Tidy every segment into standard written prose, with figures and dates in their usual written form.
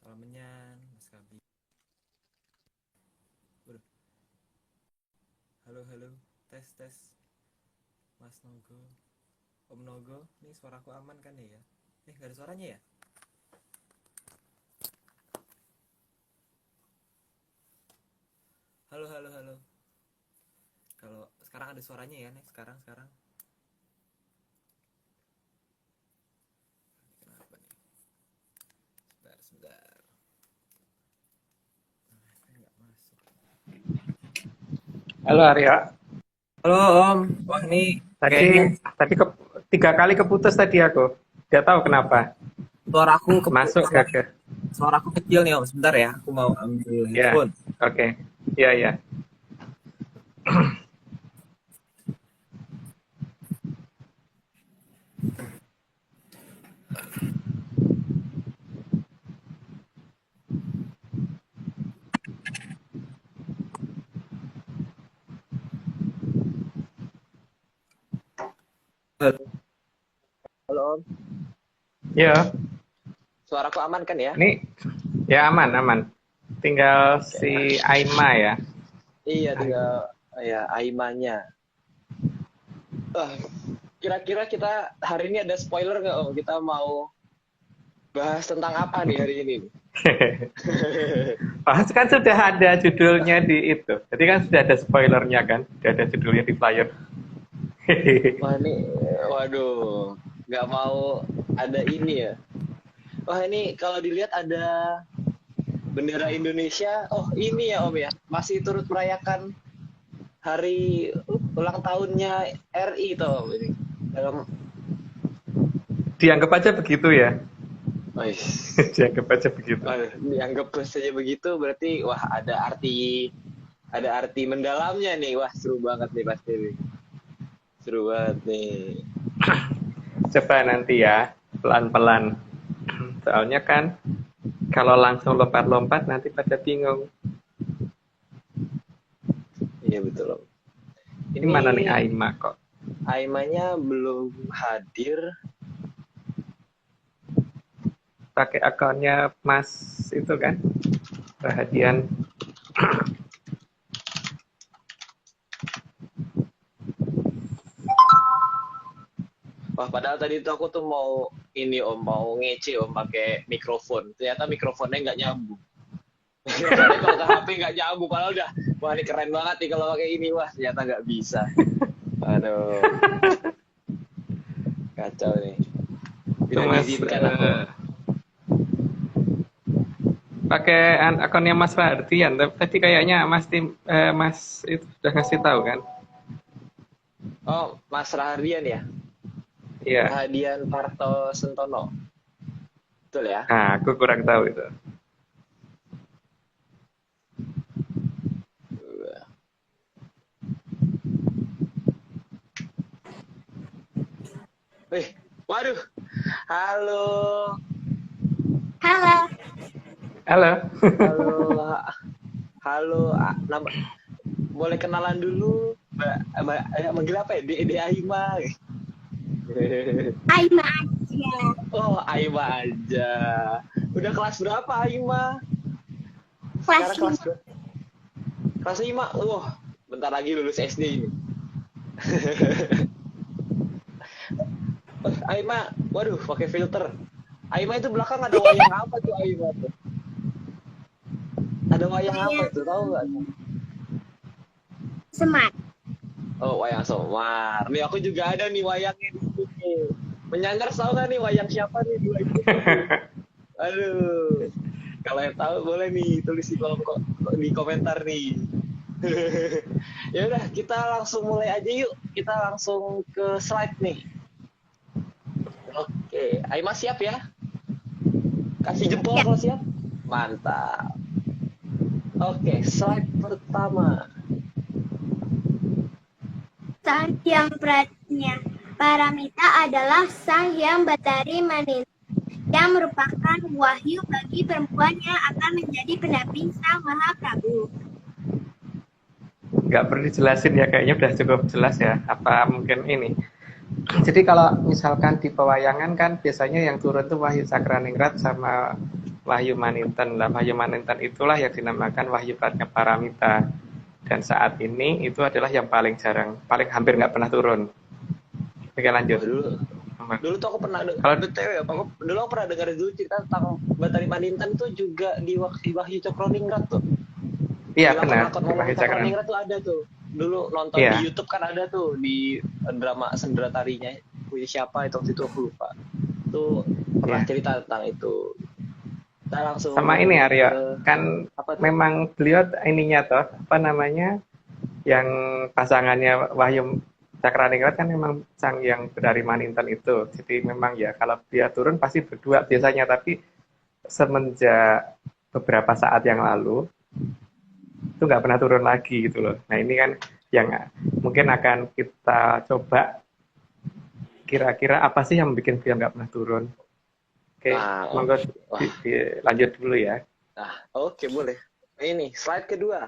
Ramenyan, Mas Kabi. Waduh. Halo, halo. Tes, tes. Mas Nogo. Om Nogo. Nih suaraku aman kan ya? Gak ada suaranya ya? Halo, halo, halo. Kalau sekarang ada suaranya ya nih, sekarang. Kenapa nih? Sebentar. Nggak masuk. Halo Arya. Halo Om. Wah nih kayaknya Tadi 3 kali keputus tadi aku. Gak tahu kenapa. suaraku Masuk gak ke? suaraku kecil nih Om. Sebentar ya, aku mau ambil Ya, headphone. oke. Ya, ya. Halo Om. Ya, Suaraku aman kan ya? ini ya aman, aman. Tinggal Oke. si Aima ya. Iya, Aima. tinggal ya Aimanya. Kira-kira kita hari ini ada spoiler nggak Om? Kita mau bahas tentang apa nih hari ini? Bahas kan sudah ada judulnya di itu. Jadi kan sudah ada spoilernya kan. Sudah ada judulnya di flyer. Wah ini, waduh, nggak mau ada ini ya. Wah ini kalau dilihat ada bendera Indonesia. Oh ini ya Om ya, masih turut merayakan hari ulang tahunnya RI toh Om ini. Dalam, Dianggap aja begitu ya. Wais. Dianggap aja begitu. Waduh, dianggap saja begitu berarti wah ada arti mendalamnya nih. Wah seru banget nih pasti nih. Seru banget nih. Coba nanti ya, pelan-pelan. Soalnya kan kalau langsung lompat-lompat nanti pada bingung. Iya betul Om. Ini mana nih Aima kok? Aimanya belum hadir. Pakai akunnya Mas itu kan? Rahadian. Wah, padahal tadi itu aku tuh mau ini Om, mau ngece Om pakai mikrofon. Ternyata mikrofonnya nggak nyambung. Mikrofonnya kalau ke HP nggak nyambung. Padahal udah, wah ini keren banget nih kalau pakai ini. Wah, ternyata nggak bisa. Aduh, kacau nih. Itu Tidak Mas diizinkan aku. pakai akunnya Mas Rahadian. Tapi tadi kayaknya Mas itu sudah ngasih tahu kan? Oh, Mas Rahardian ya? Iya. Rahadian Parto Sentono. Betul ya? Nah, aku kurang tahu itu. Waduh. Halo. Halo, Halo. Halo. Halo. Nama, boleh kenalan dulu? Manggil apa ya? Dede Aima. Aima aja. Oh, Aima aja. Udah kelas berapa Aima? Kelas Sekarang kelas berapa? Kelas 5. Wah, bentar lagi lulus SD ini. Aima, waduh, pakai filter. Aima itu belakang ada wayang apa tuh Aima tuh? Ada wayang apa tuh? Tahu nggak? Semar. Oh, wayang Somar. Nih aku juga ada nih wayangnya di sini. Menyanggar tahu nggak nih wayang siapa nih dua itu? Aduh. Kalau yang tahu boleh nih tulis di komentar nih. Ya udah, kita langsung mulai aja yuk. Kita langsung ke slide nih. Oke, Aima siap ya? Kasih jempol kalau siap. Mantap. Oke, slide pertama. Sang Hyang Paramita adalah Sang Hyang Batari Manila yang merupakan wahyu bagi perempuan yang akan menjadi pendamping Sang Mahaprabu. Nggak perlu dijelasin ya, kayaknya udah cukup jelas ya. Apa mungkin ini? Jadi kalau misalkan di pewayangan kan biasanya yang turun tuh Wahyu Cakraningrat sama Wahyu Maninten. Nah, Wahyu Maninten itulah yang dinamakan Wahyu Pratnya-Paramita. Dan saat ini itu adalah yang paling jarang, paling hampir nggak pernah turun. Oke, lanjut. Dulu tuh aku pernah Kalau dulu aku pernah dengar dulu cerita tentang Bathari Maninten tuh juga di Wahyu Cokroningrat tuh. iya Di benar, lakon di Wahyu Cakraningrat. Cokroningrat tuh ada tuh. Dulu nonton Iya. di YouTube kan ada tuh di drama Sendera Tarinya. Siapa itu waktu itu aku lupa. Tuh pernah Iya. cerita tentang itu. Kita langsung Sama ini Aryo, ke kan apa tuh? memang beliau ininya toh, apa namanya, yang pasangannya Wahyu Cakraningrat kan memang sang yang dari Maninten itu. Jadi memang ya kalau dia turun pasti berdua biasanya, tapi semenjak beberapa saat yang lalu itu nggak pernah turun lagi gitu loh. Nah ini kan yang mungkin akan kita coba, kira-kira apa sih yang bikin beliau nggak pernah turun. Oke, monggo lanjut dulu ya. Nah, oke boleh. Ini slide kedua.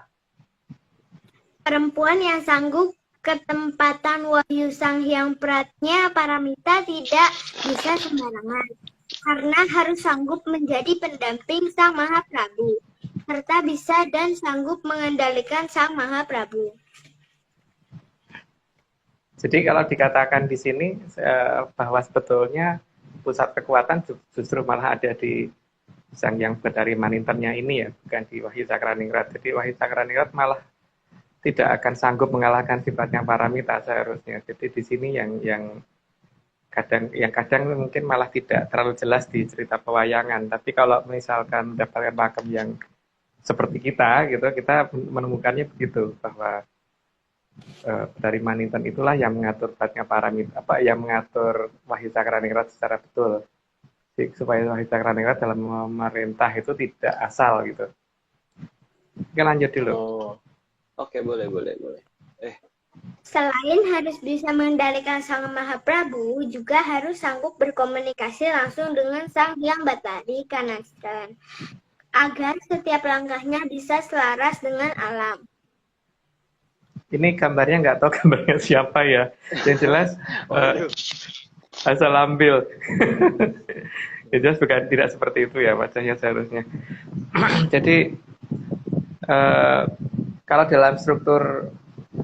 Perempuan yang sanggup ketempatan Wahyu Sang Hyang Pratnya Paramita tidak bisa sembarangan, karena harus sanggup menjadi pendamping Sang Mahaprabu, serta bisa dan sanggup mengendalikan Sang Mahaprabu. Jadi kalau dikatakan di sini bahwa sebetulnya pusat kekuatan justru malah ada di Sang yang Bathari Manintennya ini ya, bukan di Wahyu Cakraningrat. Jadi Wahyu Cakraningrat malah tidak akan sanggup mengalahkan sifatnya Paramita seharusnya. Jadi di sini yang kadang mungkin malah tidak terlalu jelas di cerita pewayangan. Tapi kalau misalkan mendapatkan pakem yang seperti kita gitu, kita menemukannya begitu, bahwa dari Maninten itulah yang mengatur sifatnya Paramita, yang mengatur Wahyu Cakraningrat secara betul. Jadi, supaya Wahyu Cakraningrat dalam memerintah itu tidak asal gitu. Oke, lanjut dulu. Oke, boleh. Selain harus bisa mengendalikan Sang Mahaprabu, juga harus sanggup berkomunikasi langsung dengan Sang Hyang Bathari Kanastran, agar setiap langkahnya bisa selaras dengan alam. Ini gambarnya nggak tahu gambarnya siapa ya. Yang jelas asal ambil. Yang jelas bukan, tidak seperti itu ya wajahnya seharusnya. Jadi kalau dalam struktur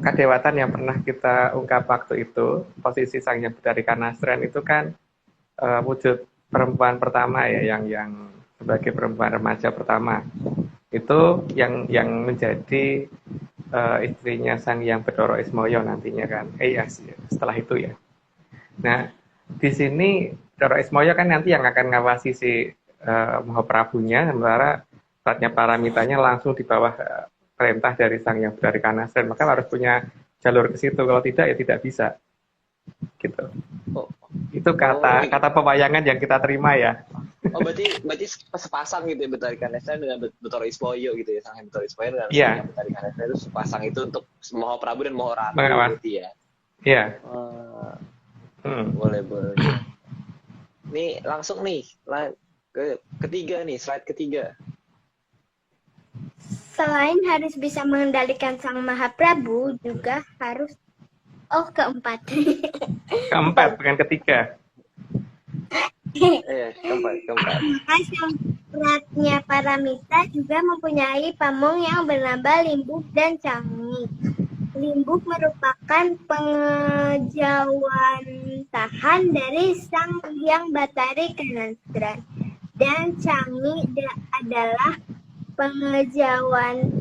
kadewatan yang pernah kita ungkap waktu itu, posisi Sang Hyang Bathari Kanastran itu kan wujud perempuan pertama ya, yang sebagai perempuan remaja pertama. Itu yang menjadi istrinya Sang Hyang Bathara Ismaya nantinya kan. Setelah itu ya. Nah, di sini Bathara Ismaya kan nanti yang akan ngawasi si Mahaprabunya, sementara Pratnya Paramitanya langsung di bawah perintah dari Sang Hyang Bathari Kanastran. Maka harus punya jalur ke situ, kalau tidak ya tidak bisa. Gitu. Itu kata pewayangan yang kita terima ya. Berarti sepasang gitu ya Bathari Kanastran dengan Bathara Ismaya gitu ya, Sang Hyang Bathara Ismaya dengan Sang Hyang Bathari Kanastran itu sepasang itu untuk Mahaprabu dan Maharatu gitu ya. Iya. Boleh. Nih langsung nih ke ketiga nih, slide ketiga. Selain harus bisa mengendalikan Sang Mahaprabu, juga harus keempat. Keempat, bukan ketiga. Keempat. Sang Pratnya Paramita juga mempunyai pamong yang bernama Limbuk dan Cangi. Limbuk merupakan pengejauhan tahan dari Sang Hyang Bathari Kanastran, dan Cangi adalah pengejauhan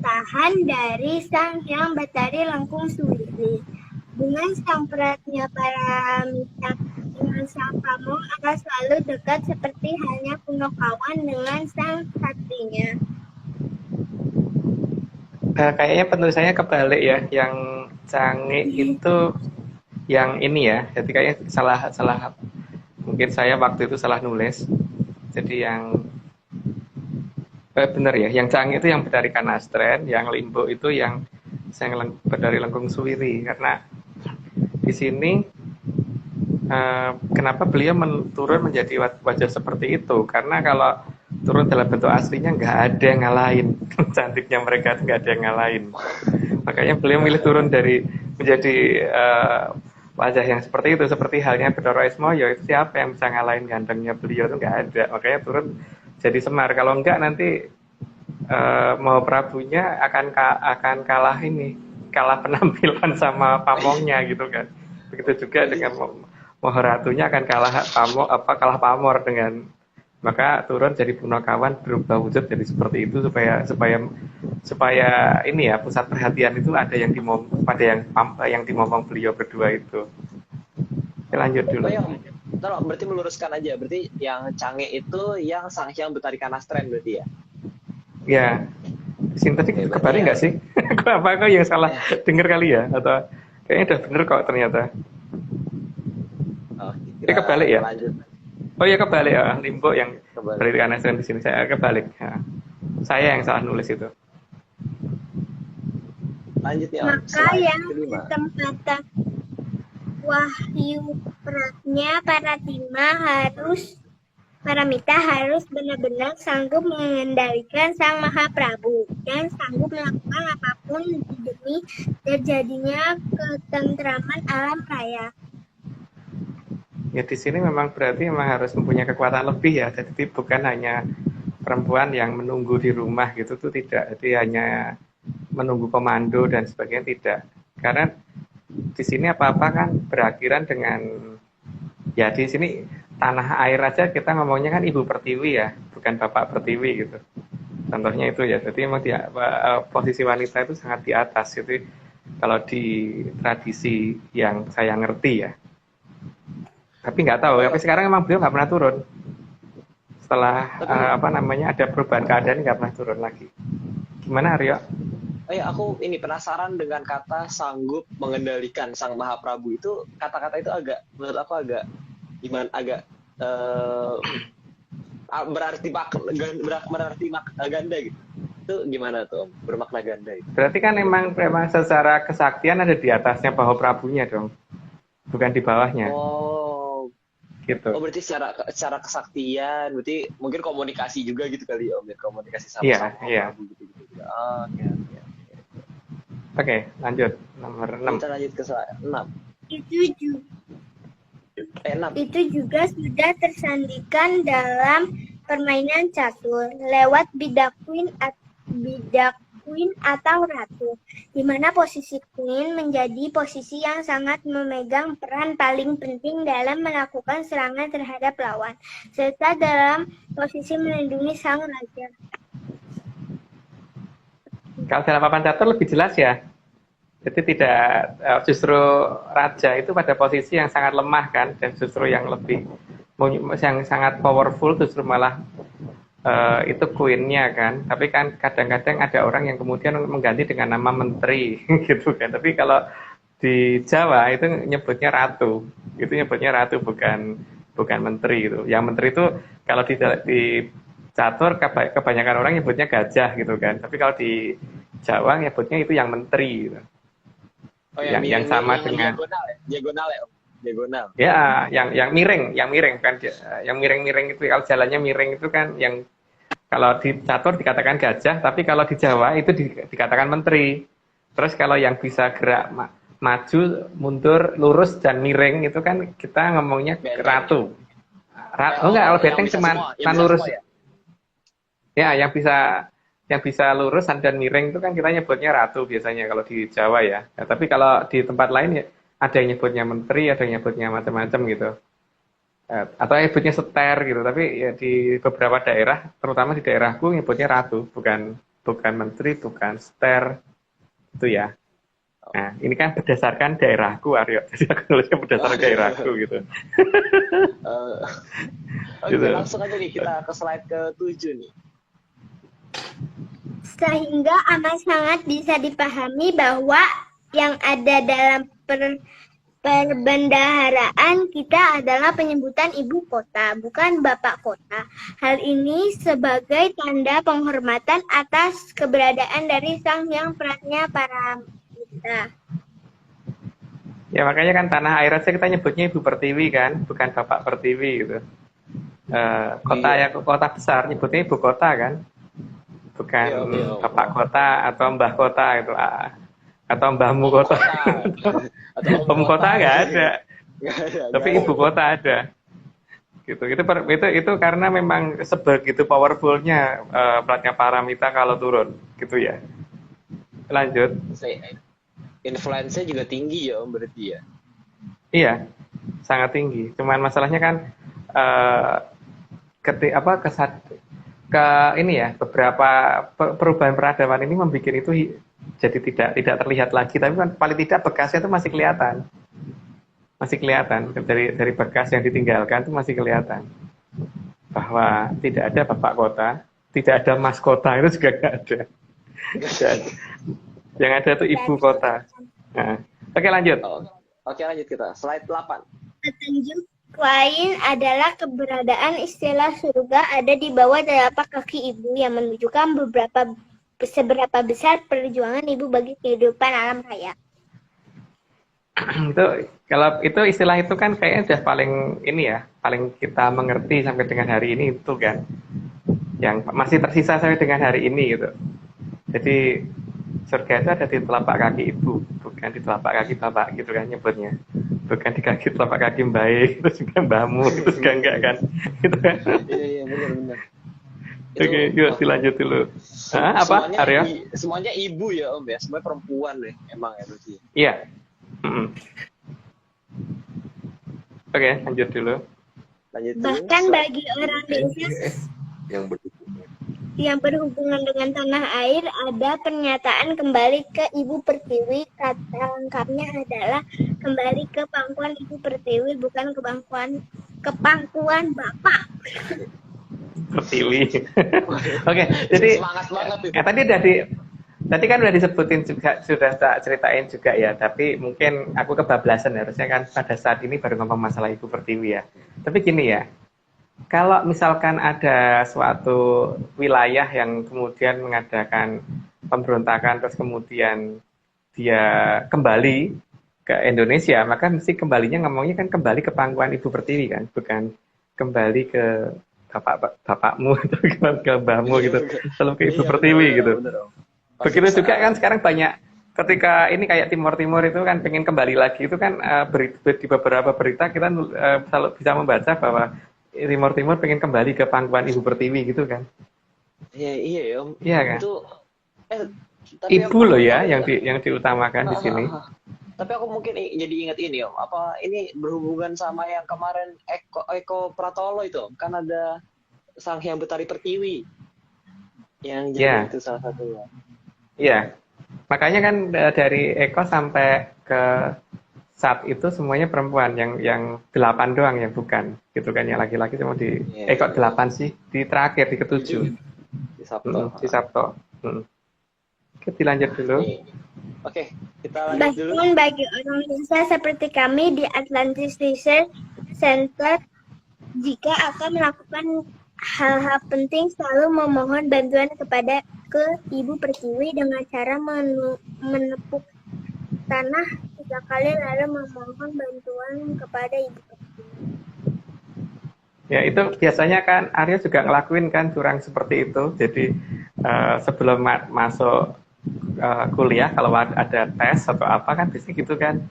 tahan dari Sang Hyang Bathari Langkung Suwiri. Dengan Sang Pratnya Paramita dengan Sang Pamong akan selalu dekat seperti halnya Punokawan dengan Sang Satrinya. Kayaknya penulisannya kebalik ya, yang Cangi itu yang ini ya. Jadi kayaknya salah. Mungkin saya waktu itu salah nulis. Jadi yang benar ya, yang Cangi itu yang Bathari Kanastran, yang Limbuk itu yang Sang Bathari Langkung Suwiri. Karena di sini kenapa beliau turun menjadi wajah seperti itu? Karena kalau turun dalam bentuk aslinya nggak ada yang ngalahin. Cantiknya mereka nggak ada yang ngalahin. Makanya beliau milih turun menjadi wajah yang seperti itu, seperti halnya Bathara Ismoyo, itu siapa yang bisa ngalahin gantengnya beliau, itu nggak ada. Makanya turun jadi Semar. Kalau enggak nanti mau Prabunya akan kalah penampilan sama pamongnya gitu kan. Begitu juga dengan Maharatunya akan kalah pamor dengan, maka turun jadi Punakawan, berubah wujud jadi seperti itu supaya ini ya, pusat perhatian itu ada yang dimomong beliau berdua itu. Kita lanjut dulu. Berarti meluruskan aja, berarti yang Cange itu yang Sang Hyang Betarikan Astren berarti ya? Ya, sini tadi kebalik nggak sih? Apa kok yang salah denger kali ya? Atau kayaknya udah bener kok ternyata. Oh, ini kebalik ya? Lanjut. Oh ya kebalik ya, Limbo yang Betarikan Astren di sini, saya kebalik. Ya. Saya yang salah nulis itu. Lanjut ya. Maka yang kesempatan Wahyu Pratnya Paramita harus benar-benar sanggup mengendalikan Sang Mahaprabu dan sanggup melakukan apapun demi terjadinya ketentraman alam raya. Ya di sini memang berarti harus mempunyai kekuatan lebih ya. Jadi bukan hanya perempuan yang menunggu di rumah gitu tuh tidak. Jadi hanya menunggu komando dan sebagainya tidak. Karena di sini apa-apa kan berakhiran dengan, ya di sini tanah air aja kita ngomongnya kan Ibu Pertiwi ya, bukan Bapak Pertiwi gitu. Contohnya itu ya. Jadi memang posisi wanita itu sangat di atas. Jadi kalau di tradisi yang saya ngerti ya. Tapi nggak tahu, tapi sekarang emang beliau nggak pernah turun. Setelah ada perubahan keadaan nggak pernah turun lagi. Gimana Aryo? Aku ini penasaran dengan kata sanggup mengendalikan Sang Mahaprabu itu, kata-kata itu menurut aku agak berarti ganda gitu. Itu gimana tuh bermakna ganda itu? Berarti kan memang secara kesaktian ada di atasnya Mahaprabunya dong, bukan di bawahnya. Gitu. Oh berarti secara kesaktian, berarti mungkin komunikasi juga gitu kali ya, komunikasi sama Prabu gitu. Oke, lanjut nomor 6. Kita lanjut ke 6. Itu juga sudah tersandikan dalam permainan catur lewat bidak queen atau ratu, di mana posisi queen menjadi posisi yang sangat memegang peran paling penting dalam melakukan serangan terhadap lawan, serta dalam posisi melindungi sang raja. Kalau dalam papan catur lebih jelas ya. Jadi tidak, justru raja itu pada posisi yang sangat lemah kan, dan justru yang sangat powerful justru malah itu queen-nya kan. Tapi kan kadang-kadang ada orang yang kemudian mengganti dengan nama menteri gitu kan. Tapi kalau di Jawa itu nyebutnya ratu. Itu nyebutnya ratu, bukan menteri itu. Yang menteri itu kalau di catur kebanyakan orang nyebutnya gajah gitu kan. Tapi kalau di Jawa nyebutnya itu yang menteri gitu. Yang sama dengan diagonal. Ya, yang miring kan, yang miring itu kalau jalannya miring itu kan yang kalau di catur dikatakan gajah, tapi kalau di Jawa itu dikatakan menteri. Terus kalau yang bisa gerak maju, mundur, lurus dan miring itu kan kita ngomongnya ratu. Kalau benteng cuma lurus. Ya, yang bisa lurus dan miring itu kan kita nyebutnya ratu biasanya kalau di Jawa ya. Tapi kalau di tempat lain ya ada yang nyebutnya menteri, ada yang nyebutnya macam-macam gitu. Atau nyebutnya seter gitu. Tapi ya di beberapa daerah, terutama di daerahku nyebutnya ratu, bukan menteri, bukan seter. Itu ya. Nah, ini kan berdasarkan daerahku, Aryo. Jadi aku nulisnya berdasarkan daerahku gitu. Oke, langsung aja nih kita ke slide ke-7 nih. Sehingga amat sangat bisa dipahami bahwa yang ada dalam perbendaharaan kita adalah penyebutan ibu kota, bukan bapak kota. Hal ini sebagai tanda penghormatan atas keberadaan dari Sang Hyang Pratnya Paramita. Ya makanya kan tanah air aja kita nyebutnya Ibu Pertiwi kan, bukan Bapak Pertiwi gitu. Kota besar nyebutnya ibu kota kan, bukan bapak kota atau mbah kota itu. atau mbahmu kota. Atau Om kota nggak ada, Nggak ada, tapi nggak ibu kota ada. Gitu. Itu karena memang sebegitu powerfulnya platnya Paramita kalau turun, gitu ya. Lanjut. Influence-nya juga tinggi ya Om berarti ya. Iya, sangat tinggi. Cuman masalahnya kan ini ya, beberapa perubahan peradaban ini membuat itu jadi tidak terlihat lagi, tapi kan paling tidak bekasnya itu masih kelihatan. Masih kelihatan dari bekas yang ditinggalkan itu masih kelihatan bahwa tidak ada bapak kota, tidak ada mas kota, itu juga nggak ada. Yang ada itu ibu kota. Nah, oke lanjut. Oke lanjut kita slide 8. Petunjuk lain adalah keberadaan istilah surga ada di bawah telapak kaki ibu yang menunjukkan seberapa besar perjuangan ibu bagi kehidupan alam raya. Itu kalau itu istilah itu kan kayaknya udah paling ini ya, paling kita mengerti sampai dengan hari ini itu kan, yang masih tersisa sampai dengan hari ini gitu. Jadi surga itu ada di telapak kaki ibu, bukan di telapak kaki bapak gitu kan nyebutnya, bukan di kaki telapak kaki baik, itu juga mbahmu, itu juga enggak kan, gitu kan. Iya benar. Oke, yuk dilanjut dulu. Apa Arya? Semuanya ibu ya Om ya, semuanya perempuan deh emang ya berarti. Iya. Oke, lanjut dulu. Bahkan bagi orang desa yang berhubungan dengan tanah air, ada pernyataan kembali ke Ibu Pertiwi. Kata lengkapnya adalah kembali ke pangkuan Ibu Pertiwi, bukan ke pangkuan Bapak Pertiwi. Oke, jadi semangat banget itu. Tadi kan udah disebutin juga, sudah tak ceritain juga ya, tapi mungkin aku kebablasan, harusnya kan pada saat ini baru ngomong masalah Ibu Pertiwi ya. Tapi gini ya, kalau misalkan ada suatu wilayah yang kemudian mengadakan pemberontakan, terus kemudian dia kembali ke Indonesia, maka mesti kembalinya ngomongnya kan kembali ke pangkuan Ibu Pertiwi kan, bukan kembali ke bapakmu atau ke mbahmu gitu, selalu ke Ibu Pertiwi gitu. Begitu juga kan sekarang banyak, ketika ini kayak Timur itu kan pengen kembali lagi, itu kan di beberapa berita kita selalu bisa membaca bahwa Timur pengen kembali ke pangkuan Ibu Pertiwi gitu kan. Iya Om. Iya kan. Itu ibu loh ya yang diutamakan di sini. Tapi aku mungkin jadi ingat ini Om, apa ini berhubungan sama yang kemarin Eko Pratolo itu Om, kan ada Sang Hyang Betari Pertiwi yang jadi itu salah satunya. Iya, makanya kan dari Eko sampai ke saat itu semuanya perempuan, yang 8 doang yang bukan, gitu kan, yang laki-laki cuma di Eko 8 sih, di terakhir, di ke-7. Di Sabto. Oke, dilanjut dulu. Oke, kita lanjut dulu. Bahkan bagi orang desa seperti kami di Atlantis Research Center, jika akan melakukan hal-hal penting, selalu memohon bantuan ke Ibu Pertiwi dengan cara menepuk tanah 3 kali lalu memohon bantuan kepada Ibu Pertiwi. Ya, itu biasanya kan Arya juga ngelakuin kan curang seperti itu. Jadi sebelum masuk kuliah, kalau ada tes atau apa kan biasanya gitu kan,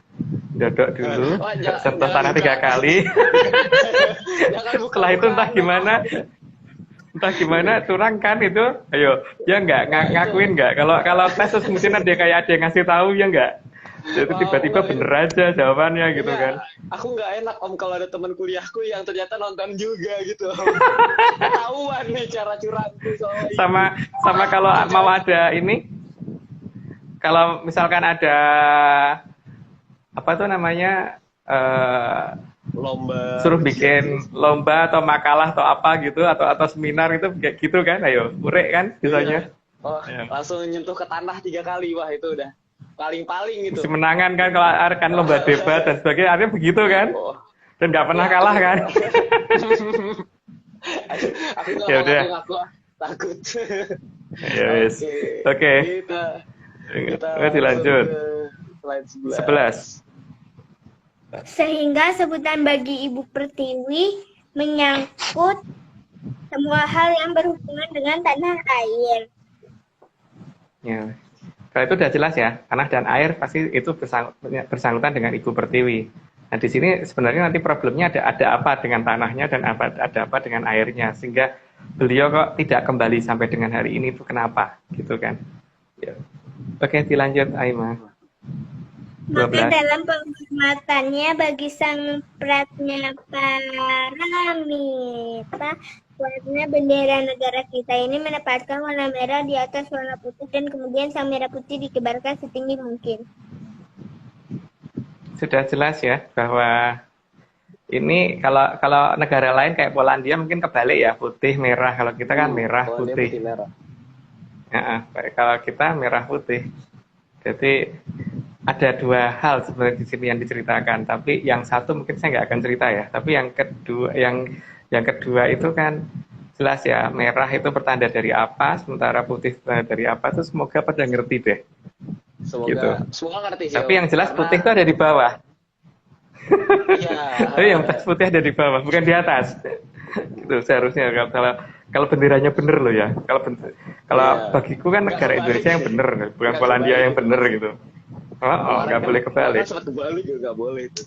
dodok dulu, sentuh tanah 3 kali. Setelah itu entah gimana curang kan itu, ayo ya ngakuin nggak, kalau tes terus mungkin ada yang ngasih tahu ya nggak, jadi tiba-tiba bener aja jawabannya gitu kan. Aku nggak enak Om kalau ada teman kuliahku yang ternyata nonton juga gitu. Ketahuan nih cara curangku soalnya. Sama kalau mau ada ini, kalau misalkan ada apa tuh namanya lomba, suruh bikin lomba atau makalah atau apa gitu, atau seminar itu kayak gitu kan, ayo urek kan biasanya. Langsung nyentuh ke tanah 3 kali, wah itu udah paling gitu. Semenangan kan kalau kan lomba debat dan sebagainya, artinya begitu kan, dan nggak pernah kalah kan. Ya udah, aku takut. Ya wes. Oke. Kita dilanjut. Slide 11. Sehingga sebutan bagi Ibu Pertiwi menyangkut semua hal yang berhubungan dengan tanah air. Ya. Kalau itu udah jelas ya, tanah dan air pasti itu bersangkutan dengan Ibu Pertiwi. Nah di sini sebenarnya nanti problemnya ada apa dengan tanahnya dan ada apa dengan airnya, sehingga beliau kok tidak kembali sampai dengan hari ini, itu kenapa gitu kan. Ya. Oke, dilanjut Aima. Maka dalam penghormatannya bagi sang pratnya Paramita, warna bendera negara kita ini menempatkan warna merah di atas warna putih dan kemudian sang merah putih dikibarkan setinggi mungkin. Sudah jelas ya bahwa ini kalau negara lain kayak Polandia mungkin kebalik ya, putih merah, kalau kita kan merah putih. Merah. Ya, kalau kita merah putih. Jadi ada dua hal sebenarnya di sini yang diceritakan, tapi yang satu mungkin saya nggak akan cerita ya. Tapi yang kedua itu kan jelas ya, merah itu pertanda dari apa, sementara putih pertanda dari apa, itu semoga pada ngerti deh. Semoga ngerti. Tapi yang jelas putih itu ada di bawah. Iya. Tapi yang putih ada di bawah, bukan di atas. Gitu seharusnya kalau benderanya bener loh ya. Kalau bagiku kan negara Indonesia yang bener, bukan Polandia yang bener gitu. Nggak boleh kebalik. Sempat kebalik juga nggak boleh itu.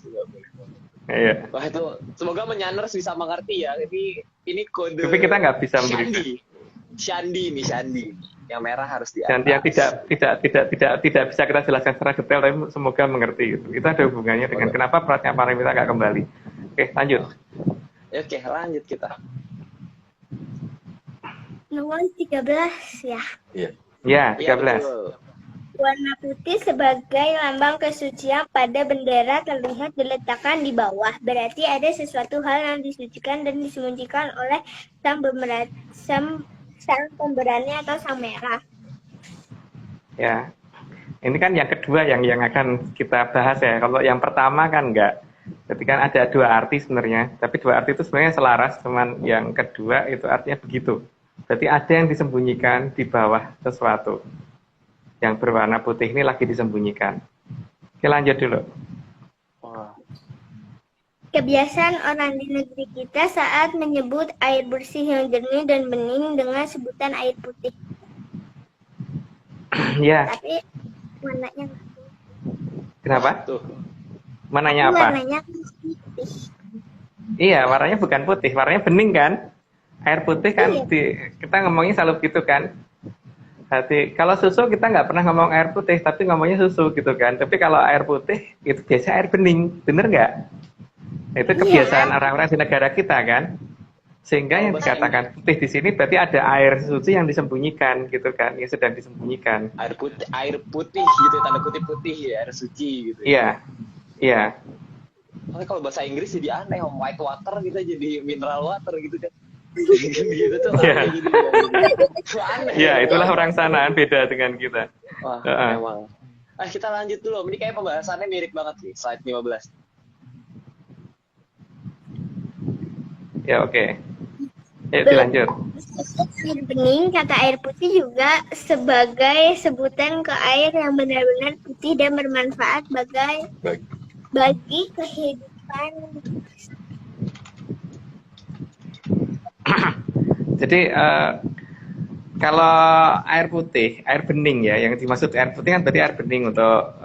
Iya. Wah itu semoga menyanners bisa mengerti ya. Ini kode. Tapi kita nggak bisa memberikan. Shandi. Yang merah harus di atas. Dan yang tidak bisa kita jelaskan secara detail, tapi semoga mengerti gitu. Itu ada hubungannya dengan kenapa pratnya Paramita nggak kembali. Oke, lanjut. Oke, lanjut kita. Nomor 13 ya. Iya. Ya, 13. Warna putih sebagai lambang kesucian pada bendera terlihat diletakkan di bawah. Berarti ada sesuatu hal yang disucikan dan disembunyikan oleh sang pemberani atau sang merah. Ya, ini kan yang kedua yang akan kita bahas ya. Kalau yang pertama kan enggak. Jadi kan ada dua arti sebenarnya. Tapi dua arti itu sebenarnya selaras. Cuman yang kedua itu artinya begitu. Berarti ada yang disembunyikan di bawah sesuatu. Yang berwarna putih ini lagi disembunyikan. Oke, lanjut dulu. Kebiasaan orang di negeri kita saat menyebut air bersih yang jernih dan bening dengan sebutan air putih. Ya. Tapi warnanya Kenapa? Warnanya apa? Warnanya putih. Iya, warnanya bukan putih, warnanya bening kan? Air putih kan, kita ngomongnya selalu gitu kan? Berarti kalau susu kita nggak pernah ngomong air putih, tapi ngomongnya susu gitu kan? Tapi kalau air putih itu biasanya air bening, bener nggak? Itu kebiasaan orang-orang di negara kita kan? Sehingga yang dikatakan putih di sini berarti ada air suci yang disembunyikan gitu kan, yang sedang disembunyikan. Air putih gitu, tanda kutip putih ya, air suci gitu. Iya, iya. Kalau bahasa Inggris jadi aneh, white water gitu jadi mineral water gitu kan. Gitu tuh. Iya, itulah orang sana beda dengan kita. Wah, memang. Kita lanjut dulu. Ini kayak pembahasannya mirip banget sih, slide 15. Ya, oke. Yuk, dilanjut. Air bening, kata air putih juga sebagai sebutan ke air yang benar-benar putih dan bermanfaat bagi kehidupan. Jadi kalau air putih, air bening ya, yang dimaksud air putih kan berarti air bening untuk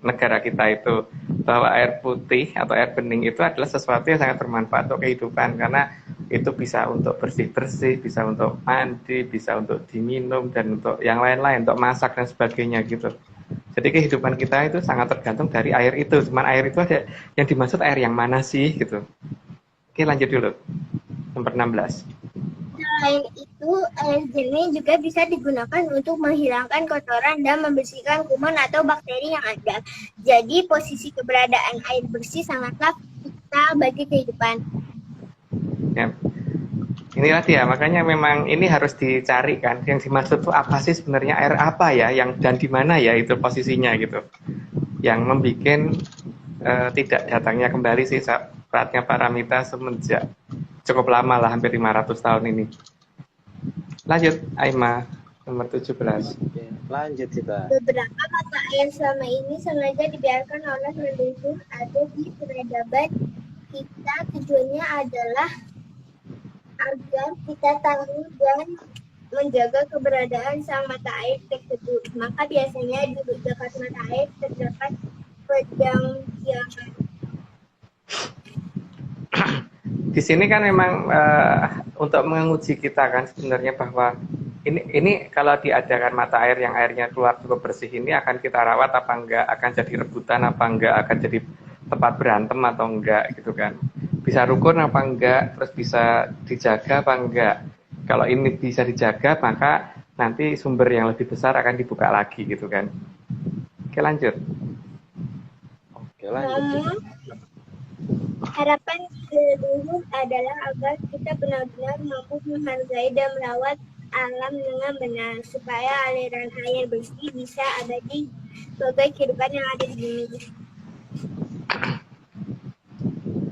negara kita itu, bahwa air putih atau air bening itu adalah sesuatu yang sangat bermanfaat untuk kehidupan, karena itu bisa untuk bersih-bersih, bisa untuk mandi, bisa untuk diminum, dan untuk yang lain-lain, untuk masak dan sebagainya gitu. Jadi kehidupan kita itu sangat tergantung dari air itu. Cuman air itu ada yang dimaksud air yang mana sih gitu. Oke, lanjut dulu. Nomor 16. Selain itu, air jernih juga bisa digunakan untuk menghilangkan kotoran dan membersihkan kuman atau bakteri yang ada. Jadi, posisi keberadaan air bersih sangatlah vital bagi kehidupan. Ya. Inilah dia, makanya memang ini harus dicari kan. Yang dimaksud tuh apa sih sebenarnya, air apa ya, yang dan di mana ya itu posisinya gitu. Yang membuat tidak datangnya kembali sih pratnya Paramita semenjak cukup lama lah, hampir 500 tahun ini. Lanjut, Aima, nomor 17. Oke, lanjut kita. Beberapa mata air selama ini sengaja dibiarkan oleh leluhur ada di peradaban kita. Tujuannya adalah agar kita tahu dan menjaga keberadaan sang mata air tersebut. Maka biasanya di dekat mata air terdapat pejangkiangan. Di sini kan memang untuk menguji kita kan sebenarnya bahwa ini kalau diadakan mata air yang airnya keluar cukup bersih ini akan kita rawat apa enggak, akan jadi rebutan apa enggak, akan jadi tempat berantem atau enggak gitu kan. Bisa rukun apa enggak, terus bisa dijaga apa enggak. Kalau ini bisa dijaga maka nanti sumber yang lebih besar akan dibuka lagi gitu kan. Oke lanjut. Oke, lanjut. Harapan leluhur adalah agar kita benar-benar mampu menghargai dan merawat alam dengan benar, supaya aliran air bersih bisa abadi sebagai kehidupan yang ada di bumi.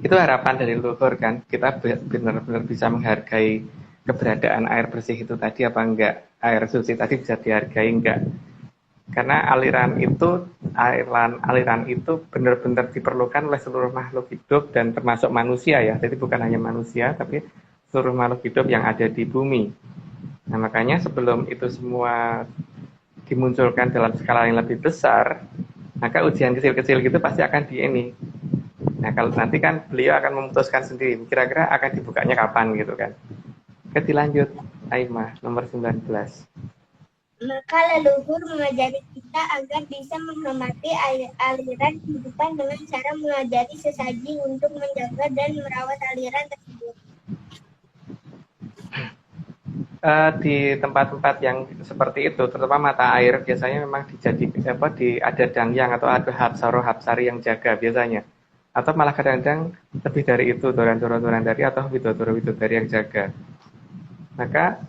Itu harapan dari leluhur kan, kita benar-benar bisa menghargai keberadaan air bersih itu tadi apa enggak, air suci tadi bisa dihargai enggak. Karena aliran itu benar-benar diperlukan oleh seluruh makhluk hidup dan termasuk manusia ya. Jadi bukan hanya manusia tapi seluruh makhluk hidup yang ada di bumi. Nah makanya sebelum itu semua dimunculkan dalam skala yang lebih besar, maka ujian kecil-kecil gitu pasti akan ini. Nah kalau nanti kan beliau akan memutuskan sendiri, kira-kira akan dibukanya kapan gitu kan. Oke dilanjut, Aimah nomor 19. Maka leluhur mengajari kita agar bisa menghormati aliran kehidupan dengan cara mengajari sesaji untuk menjaga dan merawat aliran tersebut. Di tempat-tempat yang seperti itu, terutama mata air, biasanya memang ada dangyang atau ada hapsari yang jaga biasanya. Atau malah kadang-kadang lebih dari itu, doran-doran-dari atau widodoro-widodari yang jaga. Maka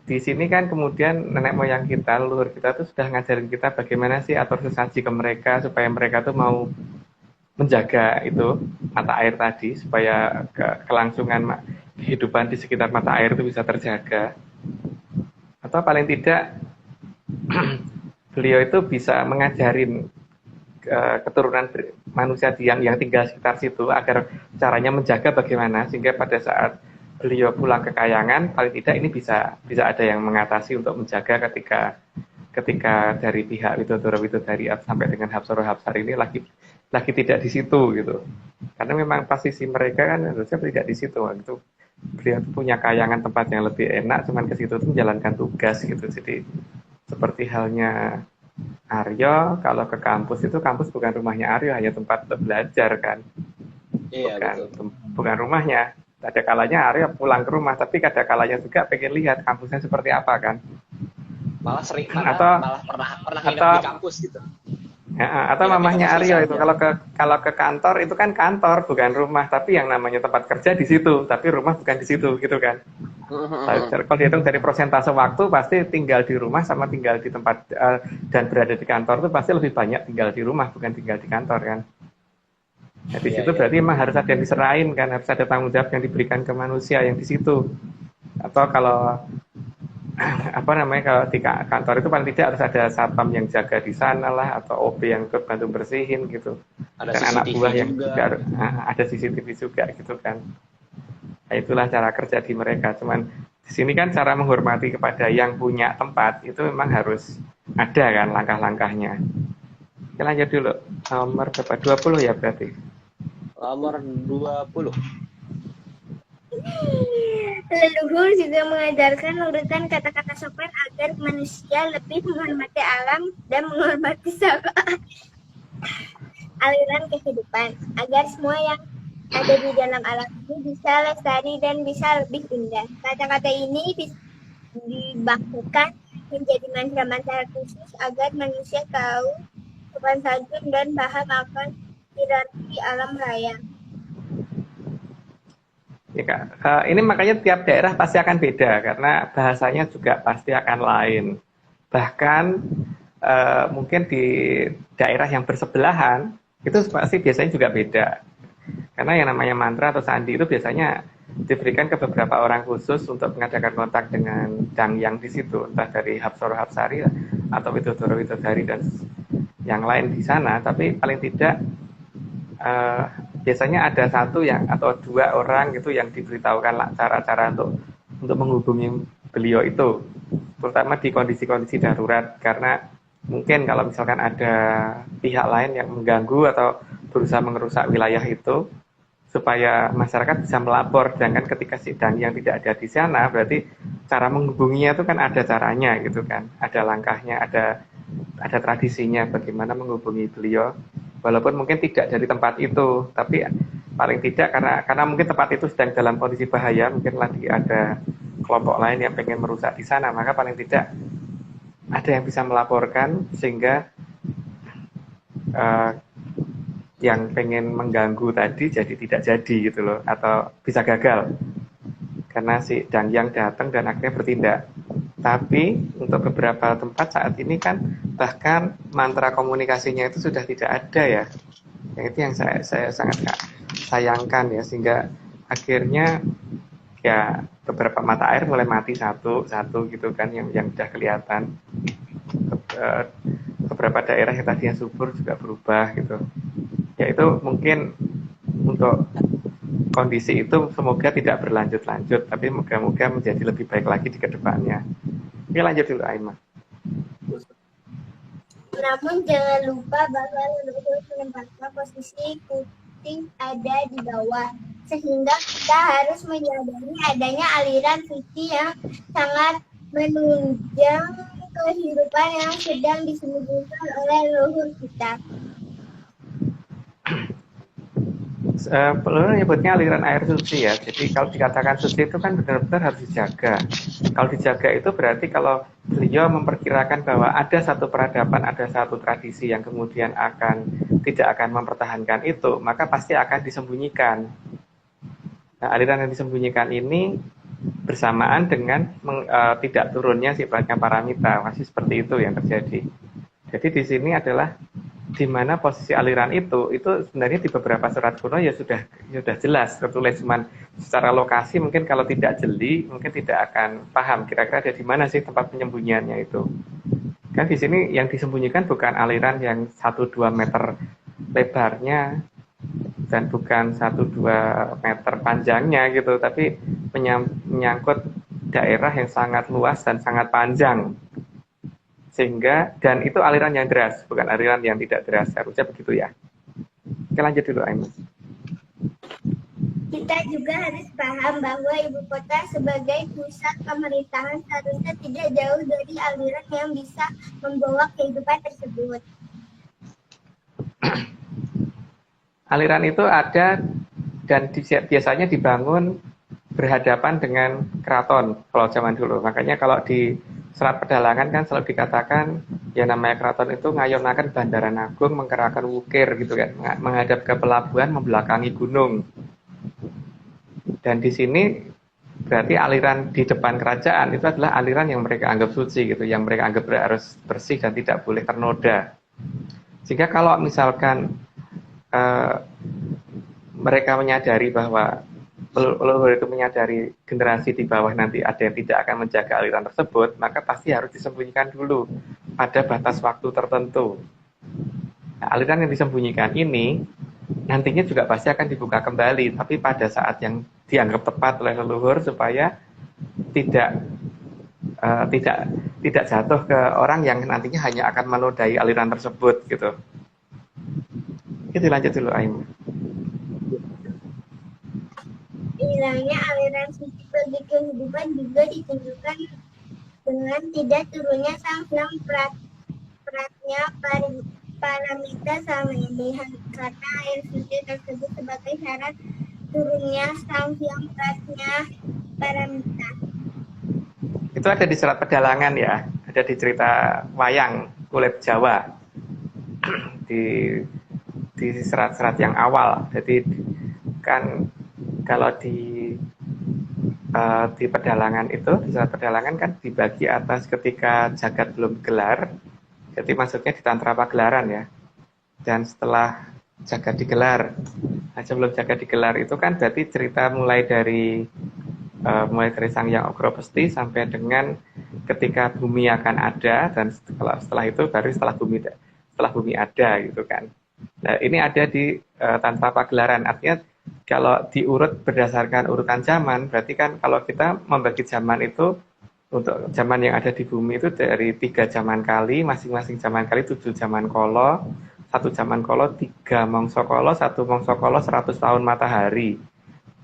di sini kan kemudian nenek moyang kita, leluhur kita tuh sudah ngajarin kita bagaimana sih atur sesaji ke mereka supaya mereka tuh mau menjaga itu mata air tadi supaya kelangsungan kehidupan di sekitar mata air itu bisa terjaga. Atau paling tidak beliau itu bisa mengajarin keturunan manusia yang tinggal sekitar situ agar caranya menjaga bagaimana sehingga pada saat beliau pulang ke kayangan paling tidak ini bisa ada yang mengatasi untuk menjaga ketika dari pihak widodoro-widodari sampai dengan hapsaro-hapsari ini lagi tidak di situ gitu. Karena memang posisi mereka kan harusnya tidak di situ. Itu beliau punya kayangan tempat yang lebih enak, cuman ke situ tuh menjalankan tugas gitu. Jadi seperti halnya Aryo, kalau ke kampus itu kampus bukan rumahnya Aryo, hanya tempat belajar kan. Iya, bukan rumahnya. Ada kalanya Aryo pulang ke rumah, tapi ada kalanya juga pengen lihat kampusnya seperti apa kan. Malah pernah nginep di kampus gitu. Ya, atau mamahnya Aryo itu kalau ke kantor itu kan kantor bukan rumah, tapi yang namanya tempat kerja di situ, tapi rumah bukan di situ gitu kan. Kalau dihitung dari persentase waktu pasti tinggal di rumah sama tinggal di tempat dan berada di kantor itu pasti lebih banyak tinggal di rumah bukan tinggal di kantor kan. Nah, di situ berarti memang harus ada yang diserahin kan, harus ada tanggung jawab yang diberikan ke manusia yang di situ. Atau kalau kalau di kantor itu paling tidak harus ada satpam yang jaga di sana lah, atau OB yang ikut bantu bersihin gitu. Ada dan CCTV anak buah yang juga ada CCTV juga gitu kan. Nah, itulah cara kerja di mereka. Cuman di sini kan cara menghormati kepada yang punya tempat itu memang harus ada kan langkah-langkahnya. Oke, lanjut dulu. Nomor berapa? 20 ya berarti. Nomor 20. Leluhur juga mengajarkan urutan kata-kata sopan agar manusia lebih menghormati alam dan menghormati aliran kehidupan, agar semua yang ada di dalam alam ini bisa lestari dan bisa lebih indah. Kata-kata ini dibakukan menjadi mantra-mantra khusus agar manusia tahu sopan santun dan paham akan hierarki alam raya. Ya, Kak. Ini makanya tiap daerah pasti akan beda karena bahasanya juga pasti akan lain. Bahkan mungkin di daerah yang bersebelahan itu pasti biasanya juga beda. Karena yang namanya mantra atau sandi itu biasanya diberikan ke beberapa orang khusus untuk mengadakan kontak dengan dangyang di situ, entah dari hapsaro-hapsari atau widodoro-widodari dan yang lain di sana. Tapi paling tidak biasanya ada satu yang atau dua orang gitu yang diberitahukan cara-cara untuk menghubungi beliau itu, terutama di kondisi-kondisi darurat, karena mungkin kalau misalkan ada pihak lain yang mengganggu atau berusaha merusak wilayah itu, supaya masyarakat bisa melapor. Sedangkan ketika si Dangyang tidak ada di sana, berarti cara menghubunginya itu kan ada caranya gitu kan, ada langkahnya, ada tradisinya bagaimana menghubungi beliau, walaupun mungkin tidak dari tempat itu, tapi paling tidak karena mungkin tempat itu sedang dalam kondisi bahaya, mungkin lagi ada kelompok lain yang pengen merusak di sana, maka paling tidak ada yang bisa melaporkan sehingga yang pengen mengganggu tadi jadi tidak jadi gitu loh, atau bisa gagal karena si Dangyang datang dan akhirnya bertindak. Tapi untuk beberapa tempat saat ini kan bahkan mantra komunikasinya itu sudah tidak ada ya. Yang itu yang saya sangat sayangkan ya, sehingga akhirnya ya beberapa mata air mulai mati satu gitu kan, yang sudah kelihatan. Beberapa daerah yang tadinya subur juga berubah gitu. Ya itu mungkin untuk kondisi itu semoga tidak berlanjut-lanjut, tapi moga-moga menjadi lebih baik lagi di kedepannya. Oke, lanjut dulu Aiman. Namun jangan lupa bahwa leluhur menempatkan posisi putih ada di bawah, sehingga kita harus menyadari adanya aliran suci yang sangat menunjang kehidupan yang sedang disembunyikan oleh leluhur kita. Peluru nyebutnya aliran air suci ya. Jadi kalau dikatakan suci itu kan benar-benar harus dijaga. Kalau dijaga itu berarti kalau beliau memperkirakan bahwa ada satu peradaban, ada satu tradisi yang kemudian tidak akan mempertahankan itu, maka pasti akan disembunyikan. Nah, aliran yang disembunyikan ini bersamaan dengan tidak turunnya sifatnya paramita, masih seperti itu yang terjadi. Jadi di sini adalah di mana posisi aliran itu sebenarnya di beberapa surat kuno ya sudah jelas tertulis, cuman secara lokasi mungkin kalau tidak jeli mungkin tidak akan paham kira-kira ada di mana sih tempat penyembunyiannya itu. Kan di sini yang disembunyikan bukan aliran yang 1-2 meter lebarnya dan bukan 1-2 meter panjangnya gitu, tapi menyangkut daerah yang sangat luas dan sangat panjang. Sehingga, dan itu aliran yang deras, bukan aliran yang tidak deras, harusnya begitu ya. Oke, lanjut dulu Aiman. Kita juga harus paham bahwa ibu kota sebagai pusat pemerintahan seharusnya tidak jauh dari aliran yang bisa membawa kehidupan tersebut. Aliran itu ada dan biasanya dibangun berhadapan dengan keraton kalau zaman dulu. Makanya kalau di Serat Pedalangan kan selalu dikatakan ya namanya keraton itu ngayonaken Bandaran Agung, mengkerahkan wukir gitu kan, menghadap ke pelabuhan, membelakangi gunung. Dan di sini berarti aliran di depan kerajaan itu adalah aliran yang mereka anggap suci gitu, yang mereka anggap harus bersih dan tidak boleh ternoda. Sehingga kalau misalkan mereka menyadari bahwa leluhur itu menyadari generasi di bawah nanti ada yang tidak akan menjaga aliran tersebut, maka pasti harus disembunyikan dulu pada batas waktu tertentu. Nah, aliran yang disembunyikan ini nantinya juga pasti akan dibuka kembali, tapi pada saat yang dianggap tepat oleh leluhur supaya tidak jatuh ke orang yang nantinya hanya akan menodai aliran tersebut gitu. Itu lanjut dulu Aiman. Hilangnya aliran suci bagi kehidupan juga ditunjukkan dengan tidak turunnya sang hyang pratnya paramita selama ini, karena air suci tersebut sebagai syarat turunnya sang hyang pratnya paramita. Itu ada di Serat Pedalangan ya, ada di cerita wayang kulit Jawa di serat-serat yang awal. Jadi kan kalau di Pedalangan itu, di Serat Pedalangan kan dibagi atas ketika jagat belum gelar, jadi maksudnya di Tantra Pagelaran ya. Dan setelah jagat digelar, sebelum jagat digelar itu kan berarti cerita mulai dari Sang Hyang Ogrobesti sampai dengan ketika bumi akan ada, dan setelah itu baru setelah bumi ada gitu kan. Nah ini ada di Tantra Pagelaran, artinya kalau diurut berdasarkan urutan zaman, berarti kan kalau kita membagi zaman itu untuk zaman yang ada di bumi itu dari 3 zaman kali, masing-masing zaman kali 7 zaman kolo, 1 zaman kolo 3 mongso kolo, 1 mongso kolo 100 tahun matahari.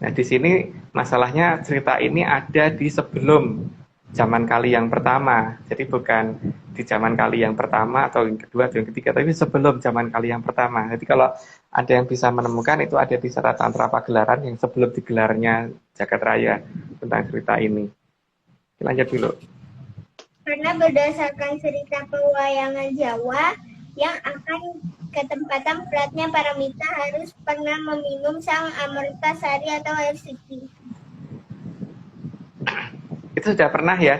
Nah di sini masalahnya cerita ini ada di sebelum zaman kali yang pertama, jadi bukan di zaman kali yang pertama atau yang kedua atau yang ketiga, tapi sebelum zaman kali yang pertama. Jadi kalau ada yang bisa menemukan itu ada di Serat Tantra Pagelaran yang sebelum digelarnya Jagat Raya tentang cerita ini. Lanjut dulu. Karena berdasarkan cerita pewayangan Jawa, yang akan ke tempatan beratnya Paramita harus pernah meminum sang Amertasari atau air suci. Itu sudah pernah ya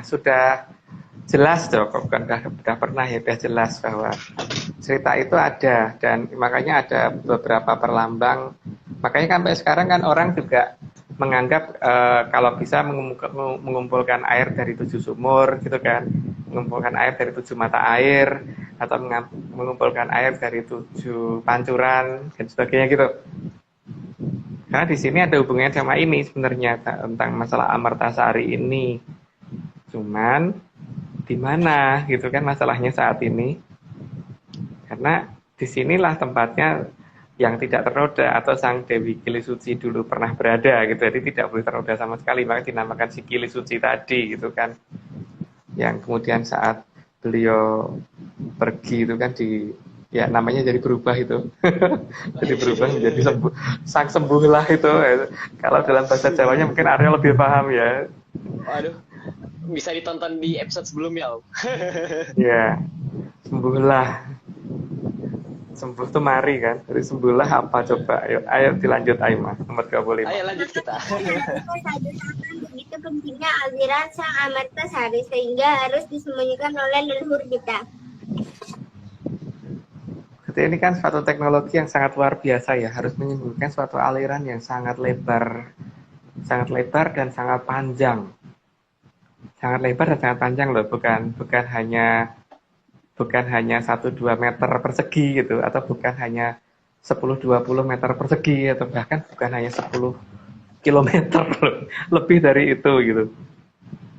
sudah jelas tuh, kok bukan sudah pernah ya, sudah jelas bahwa cerita itu ada, dan makanya ada beberapa perlambang. Makanya sampai sekarang kan orang juga menganggap kalau bisa mengumpulkan air dari 7 sumur gitu kan, mengumpulkan air dari 7 mata air, atau mengumpulkan air dari 7 pancuran dan sebagainya gitu. Karena di sini ada hubungannya sama ini sebenarnya, tentang masalah Amertasari ini. Cuman di mana gitu kan masalahnya saat ini? Karena disinilah tempatnya yang tidak ternoda, atau sang Dewi Kili Suci dulu pernah berada gitu, jadi tidak boleh ternoda sama sekali, maka dinamakan si Kili Suci tadi gitu kan, yang kemudian saat beliau pergi itu kan ya namanya jadi berubah itu jadi berubah menjadi sang sembuh lah itu. Kalau dalam bahasa Jawanya mungkin Arya lebih paham ya. Waduh, bisa ditonton di episode sebelumnya Om. Ya, sembuhlah. Sembuh tuh mari kan, jadi sembuhlah apa coba, ayo dilanjut Aima, nomor 25. Ayo lanjut kita. Begitu kencingnya aliran sang Amertasari sehingga harus disembunyikan oleh leluhur kita. Jadi ini kan suatu teknologi yang sangat luar biasa ya, harus menyembunyikan suatu aliran yang sangat lebar dan sangat panjang. Sangat lebar dan sangat panjang loh, bukan hanya 1-2 meter persegi gitu, atau bukan hanya 10-20 meter persegi, atau bahkan bukan hanya 10 kilometer, lebih dari itu gitu.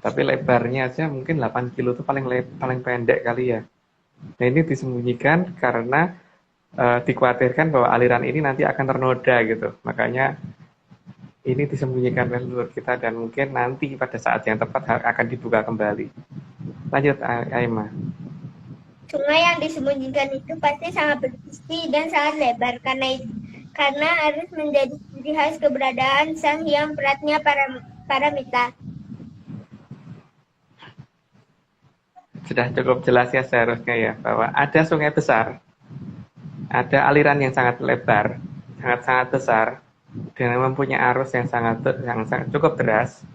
Tapi lebarnya aja mungkin 8 kilo itu paling pendek kali ya. Nah ini disembunyikan karena dikhawatirkan bahwa aliran ini nanti akan ternoda gitu. Makanya ini disembunyikan oleh leluhur kita, dan mungkin nanti pada saat yang tepat akan dibuka kembali. Lanjut Aima. Sungai yang disembunyikan itu pasti sangat berisi dan sangat lebar karena harus menjadi ciri khas keberadaan Sang Hyang Pratnya Paramita. Sudah cukup jelas ya seharusnya ya, bahwa ada sungai besar, ada aliran yang sangat lebar, sangat besar, dan mempunyai arus yang sangat cukup deras,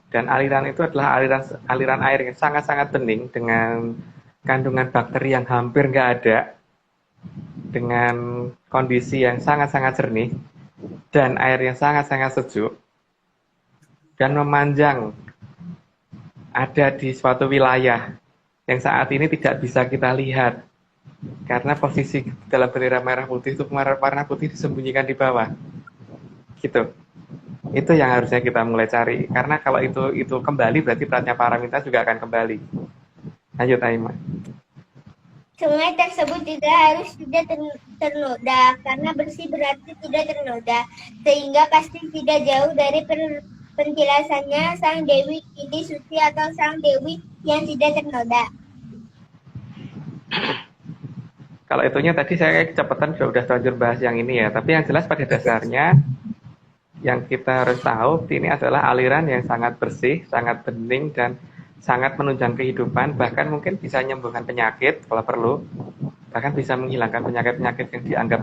dan aliran itu adalah aliran air yang sangat bening dengan kandungan bakteri yang hampir nggak ada, dengan kondisi yang sangat jernih, dan air yang sangat sejuk, dan memanjang ada di suatu wilayah yang saat ini tidak bisa kita lihat, karena posisi dalam bendera merah putih itu warna putih disembunyikan di bawah, gitu. Itu yang harusnya kita mulai cari, karena kalau itu kembali berarti Pratnya Paramita juga akan kembali. Lanjut Aima. Sungai tersebut tidak ternoda, karena bersih berarti tidak ternoda, sehingga pasti tidak jauh dari penjelasannya Sang Dewi Kili Suci atau Sang Dewi yang tidak ternoda. Kalau itunya tadi saya kecepatan sudah terlanjur bahas yang ini ya, tapi yang jelas pada dasarnya yang kita harus tahu ini adalah aliran yang sangat bersih, sangat bening, dan sangat menunjang kehidupan, bahkan mungkin bisa menyembuhkan penyakit kalau perlu, bahkan bisa menghilangkan penyakit-penyakit yang dianggap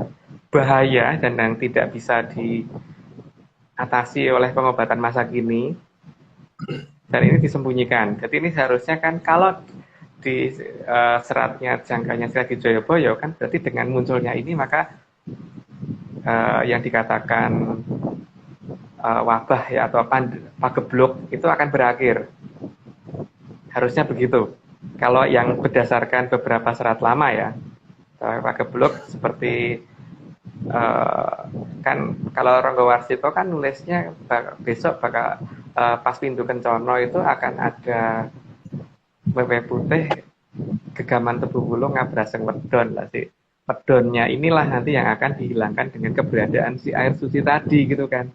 bahaya dan yang tidak bisa diatasi oleh pengobatan masa kini, dan ini disembunyikan. Jadi ini seharusnya kan kalau di seratnya jangkanya Serat Joyoboyo kan berarti dengan munculnya ini maka yang dikatakan wabah ya atau pagebluk itu akan berakhir. Harusnya begitu. Kalau yang berdasarkan beberapa serat lama ya, pagebluk seperti kan kalau Ronggo Warsito kan nulisnya besok bakal pas Pindu Kencono itu akan ada wewe putih gegaman tebu wulung ngabraseng wedon lah sih. Wedonnya inilah nanti yang akan dihilangkan dengan keberadaan si air suci tadi gitu kan.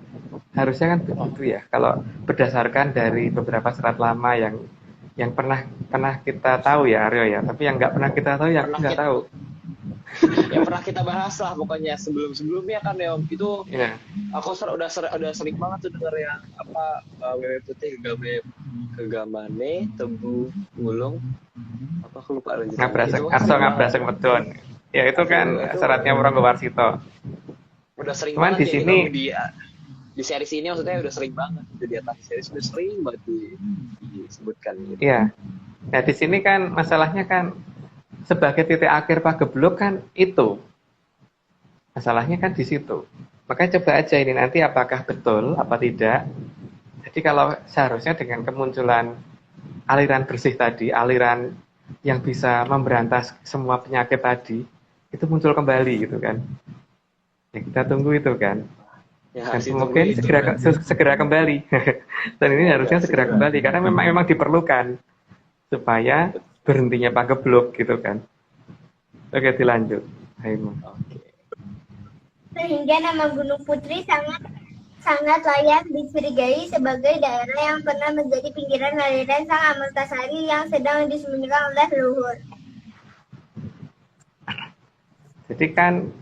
Harusnya kan begitu ya. Kalau berdasarkan dari beberapa serat lama yang pernah kita tahu ya Aryo ya, tapi yang nggak pernah kita tahu ya nggak tahu. Yang pernah kita bahas lah pokoknya sebelumnya kan ya Om, itu aku udah sering banget tuh denger yang apa wewe putih gegamane tebu wulung apa aku lupa lanjut. Ngabraseng wedon. Ya itu kan syaratnya Ronggo Warsito. Udah sering Cuman banget di sini di series ini maksudnya udah sering banget di atas series udah sering banget disebutkan gitu. Iya. Nah di sini kan masalahnya kan sebagai titik akhir pagebluk kan itu. Masalahnya kan di situ. Makanya coba aja ini nanti apakah betul apa tidak. Jadi kalau seharusnya dengan kemunculan aliran bersih tadi, aliran yang bisa memberantas semua penyakit tadi, itu muncul kembali gitu kan. Ya kita tunggu itu kan. Ya, dan semoga ini segera kembali. Dan ini harusnya segera kembali karena memang diperlukan supaya berhentinya pagebluk gitu kan. Oke, dilanjut. Haimo. Sehingga nama Gunung Putri sangat layak dicurigai sebagai daerah yang pernah menjadi pinggiran aliran Sang Amertasari yang sedang disembunyikan oleh leluhur. Jadi kan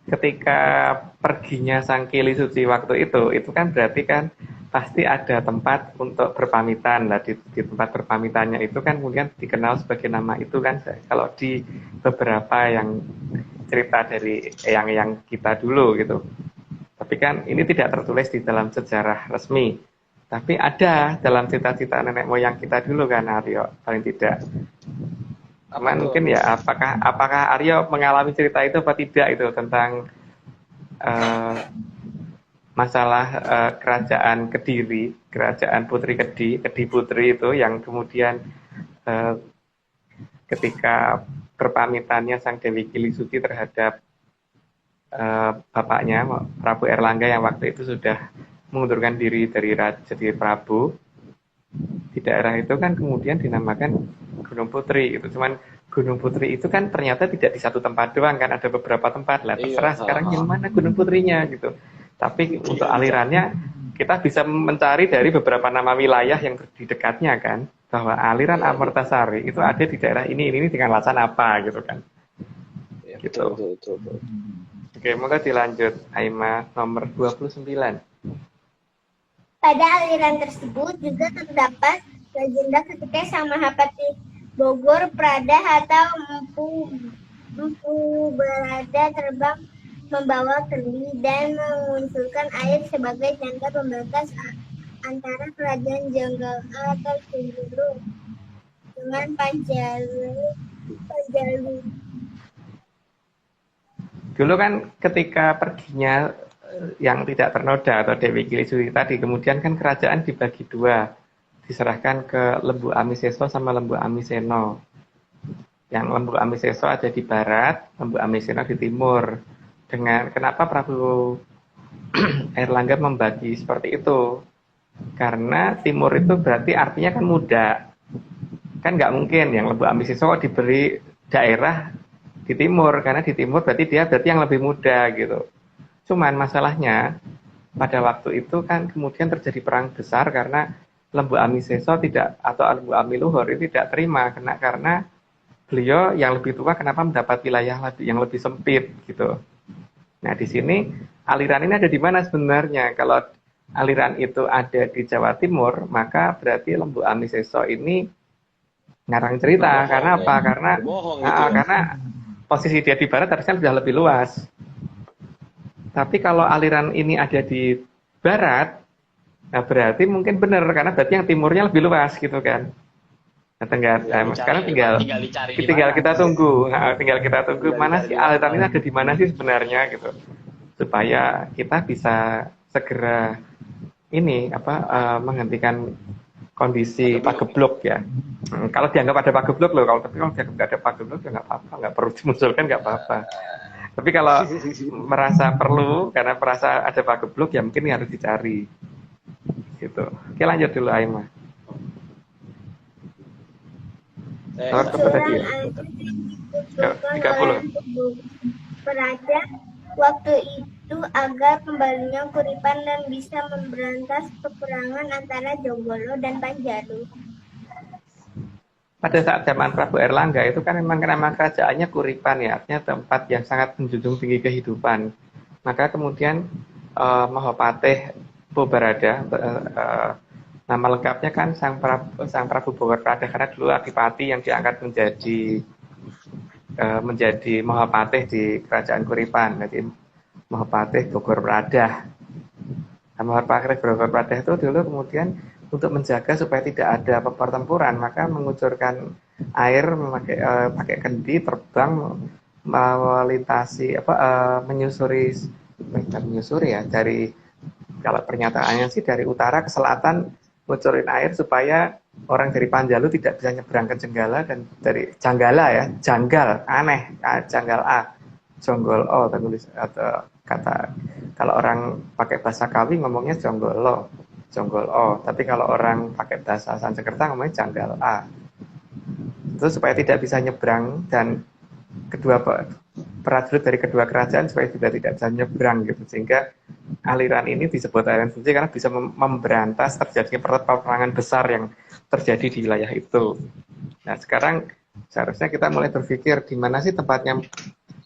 ketika perginya Sang Kili Suci waktu itu kan berarti kan pasti ada tempat untuk berpamitan lah. Di tempat berpamitannya itu kan kemudian dikenal sebagai nama itu kan. Kalau di beberapa yang cerita dari yang kita dulu gitu. Tapi kan ini tidak tertulis di dalam sejarah resmi. Tapi ada dalam cita-cita nenek moyang kita dulu kan Aryo, paling tidak. Cuman mungkin ya apakah Aryo mengalami cerita itu apa tidak itu tentang masalah kerajaan Kediri, kerajaan Putri Kedi Putri itu yang kemudian ketika berpamitannya Sang Dewi Kili Suci terhadap bapaknya Prabu Erlangga yang waktu itu sudah mengundurkan diri dari jadi Prabu di daerah itu kan kemudian dinamakan Gunung Putri itu. Cuman Gunung Putri itu kan ternyata tidak di satu tempat doang kan, ada beberapa tempat lah. Terserah sekarang yang mana Gunung Putrinya gitu. Tapi untuk alirannya kita bisa mencari dari beberapa nama wilayah yang di dekatnya kan, bahwa aliran Amertasari itu ada di daerah ini dengan alasan apa gitu kan. Gitu. Betul. Oke, moga dilanjut. Aima nomor 29. Pada aliran tersebut juga terdapat legenda ketika Sang Mahapati Bogor Prada atau Empu Berada terbang membawa kendi dan mengunculkan air sebagai tanda pembatas antara kerajaan Jenggala atau Cenduru dengan Panjalu. Dulu kan ketika perginya yang tidak ternoda atau Dewi Kili Suci tadi, kemudian kan kerajaan dibagi dua, diserahkan ke Lembu Amiseso sama Lembu Amiseno. Yang Lembu Amiseso ada di barat, Lembu Amiseno di timur. Dengan kenapa Prabu Erlangga membagi seperti itu? Karena timur itu berarti artinya kan muda. Kan nggak mungkin yang Lembu Amiseso diberi daerah di timur, karena di timur berarti yang lebih muda gitu. Cuman masalahnya pada waktu itu kan kemudian terjadi perang besar karena Lembu Amiseso atau Lembu Amiluhur itu tidak terima karena beliau yang lebih tua kenapa mendapat wilayah yang lebih sempit gitu. Nah di sini aliran ini ada di mana sebenarnya? Kalau aliran itu ada di Jawa Timur, maka berarti Lembu Amiseso ini ngarang cerita. Karena apa? Karena posisi dia di barat harusnya sudah lebih luas. Tapi kalau aliran ini ada di barat, nah berarti mungkin benar karena berarti yang timurnya lebih luas gitu kan. Nah, sekarang tinggal kita tunggu, kita tunggu mana sih aliran ini ada di mana sih sebenarnya gitu, supaya kita bisa segera menghentikan kondisi pagebluk ya. Kalau dianggap ada pagebluk loh, kalau dianggap nggak ada pagebluk ya nggak apa-apa, nggak perlu dimunculkan nggak apa-apa. Tapi kalau merasa perlu, karena merasa ada pagebluk, ya mungkin harus dicari. Gitu. Oke, lanjut dulu Aima. Nomor berapa tadi ya? Dibutuhkan 30. oleh tubuh Praja waktu itu agar kembalinya Kuripan dan bisa memberantas peperangan antara Jonggolo dan Panjalu. Pada saat zaman Prabu Erlangga itu kan memang nama kerajaannya Kuripan ya, artinya tempat yang sangat menjunjung tinggi kehidupan. Maka kemudian Mahapatih Bobarada, nama lengkapnya kan Sang Prabu Bobarada, karena dulu adipati yang diangkat menjadi Mahapatih di kerajaan Kuripan, jadi Mahapatih Bogorprada. Nah, Mahapatih Bogorprada itu dulu kemudian untuk menjaga supaya tidak ada pertempuran, maka mengucurkan air pakai kendi, terbang melintasi menyusuri ya, dari, kalau pernyataannya sih dari utara ke selatan, ngucurin air supaya orang dari Panjalu tidak bisa nyebrang ke Jenggala, dan dari Janggala ya, janggal, aneh, janggal A, jonggol O, atau kata, kalau orang pakai bahasa Kawi ngomongnya jonggolo, jonggol O, tapi kalau orang pakai bahasa Sansekerta ngomongnya janggal A. Itu supaya tidak bisa nyebrang, dan kedua prajurit dari kedua kerajaan supaya juga tidak bisa nyebrang gitu, sehingga aliran ini disebut aliran suci karena bisa memberantas terjadinya peperangan besar yang terjadi di wilayah itu. Nah, sekarang seharusnya kita mulai berpikir di mana sih tempatnya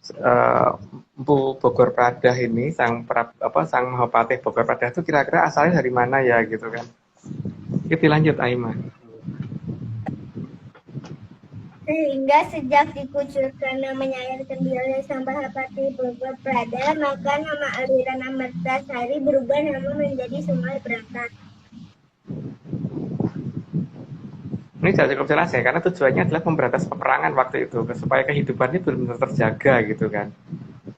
Empu Bogorprada ini, Sang Mahapatih Bogorprada itu kira-kira asalnya dari mana ya gitu kan. Kita lanjut Aima. Sehingga sejak dikucurkan namanya air kendi oleh Sang Mahapatih Bogorprada, maka nama aliran Amertasari berubah nama menjadi Sungai Berantas. Ini sudah cukup jelas ya, karena tujuannya adalah memberantas peperangan waktu itu, supaya kehidupannya benar-benar terjaga gitu kan.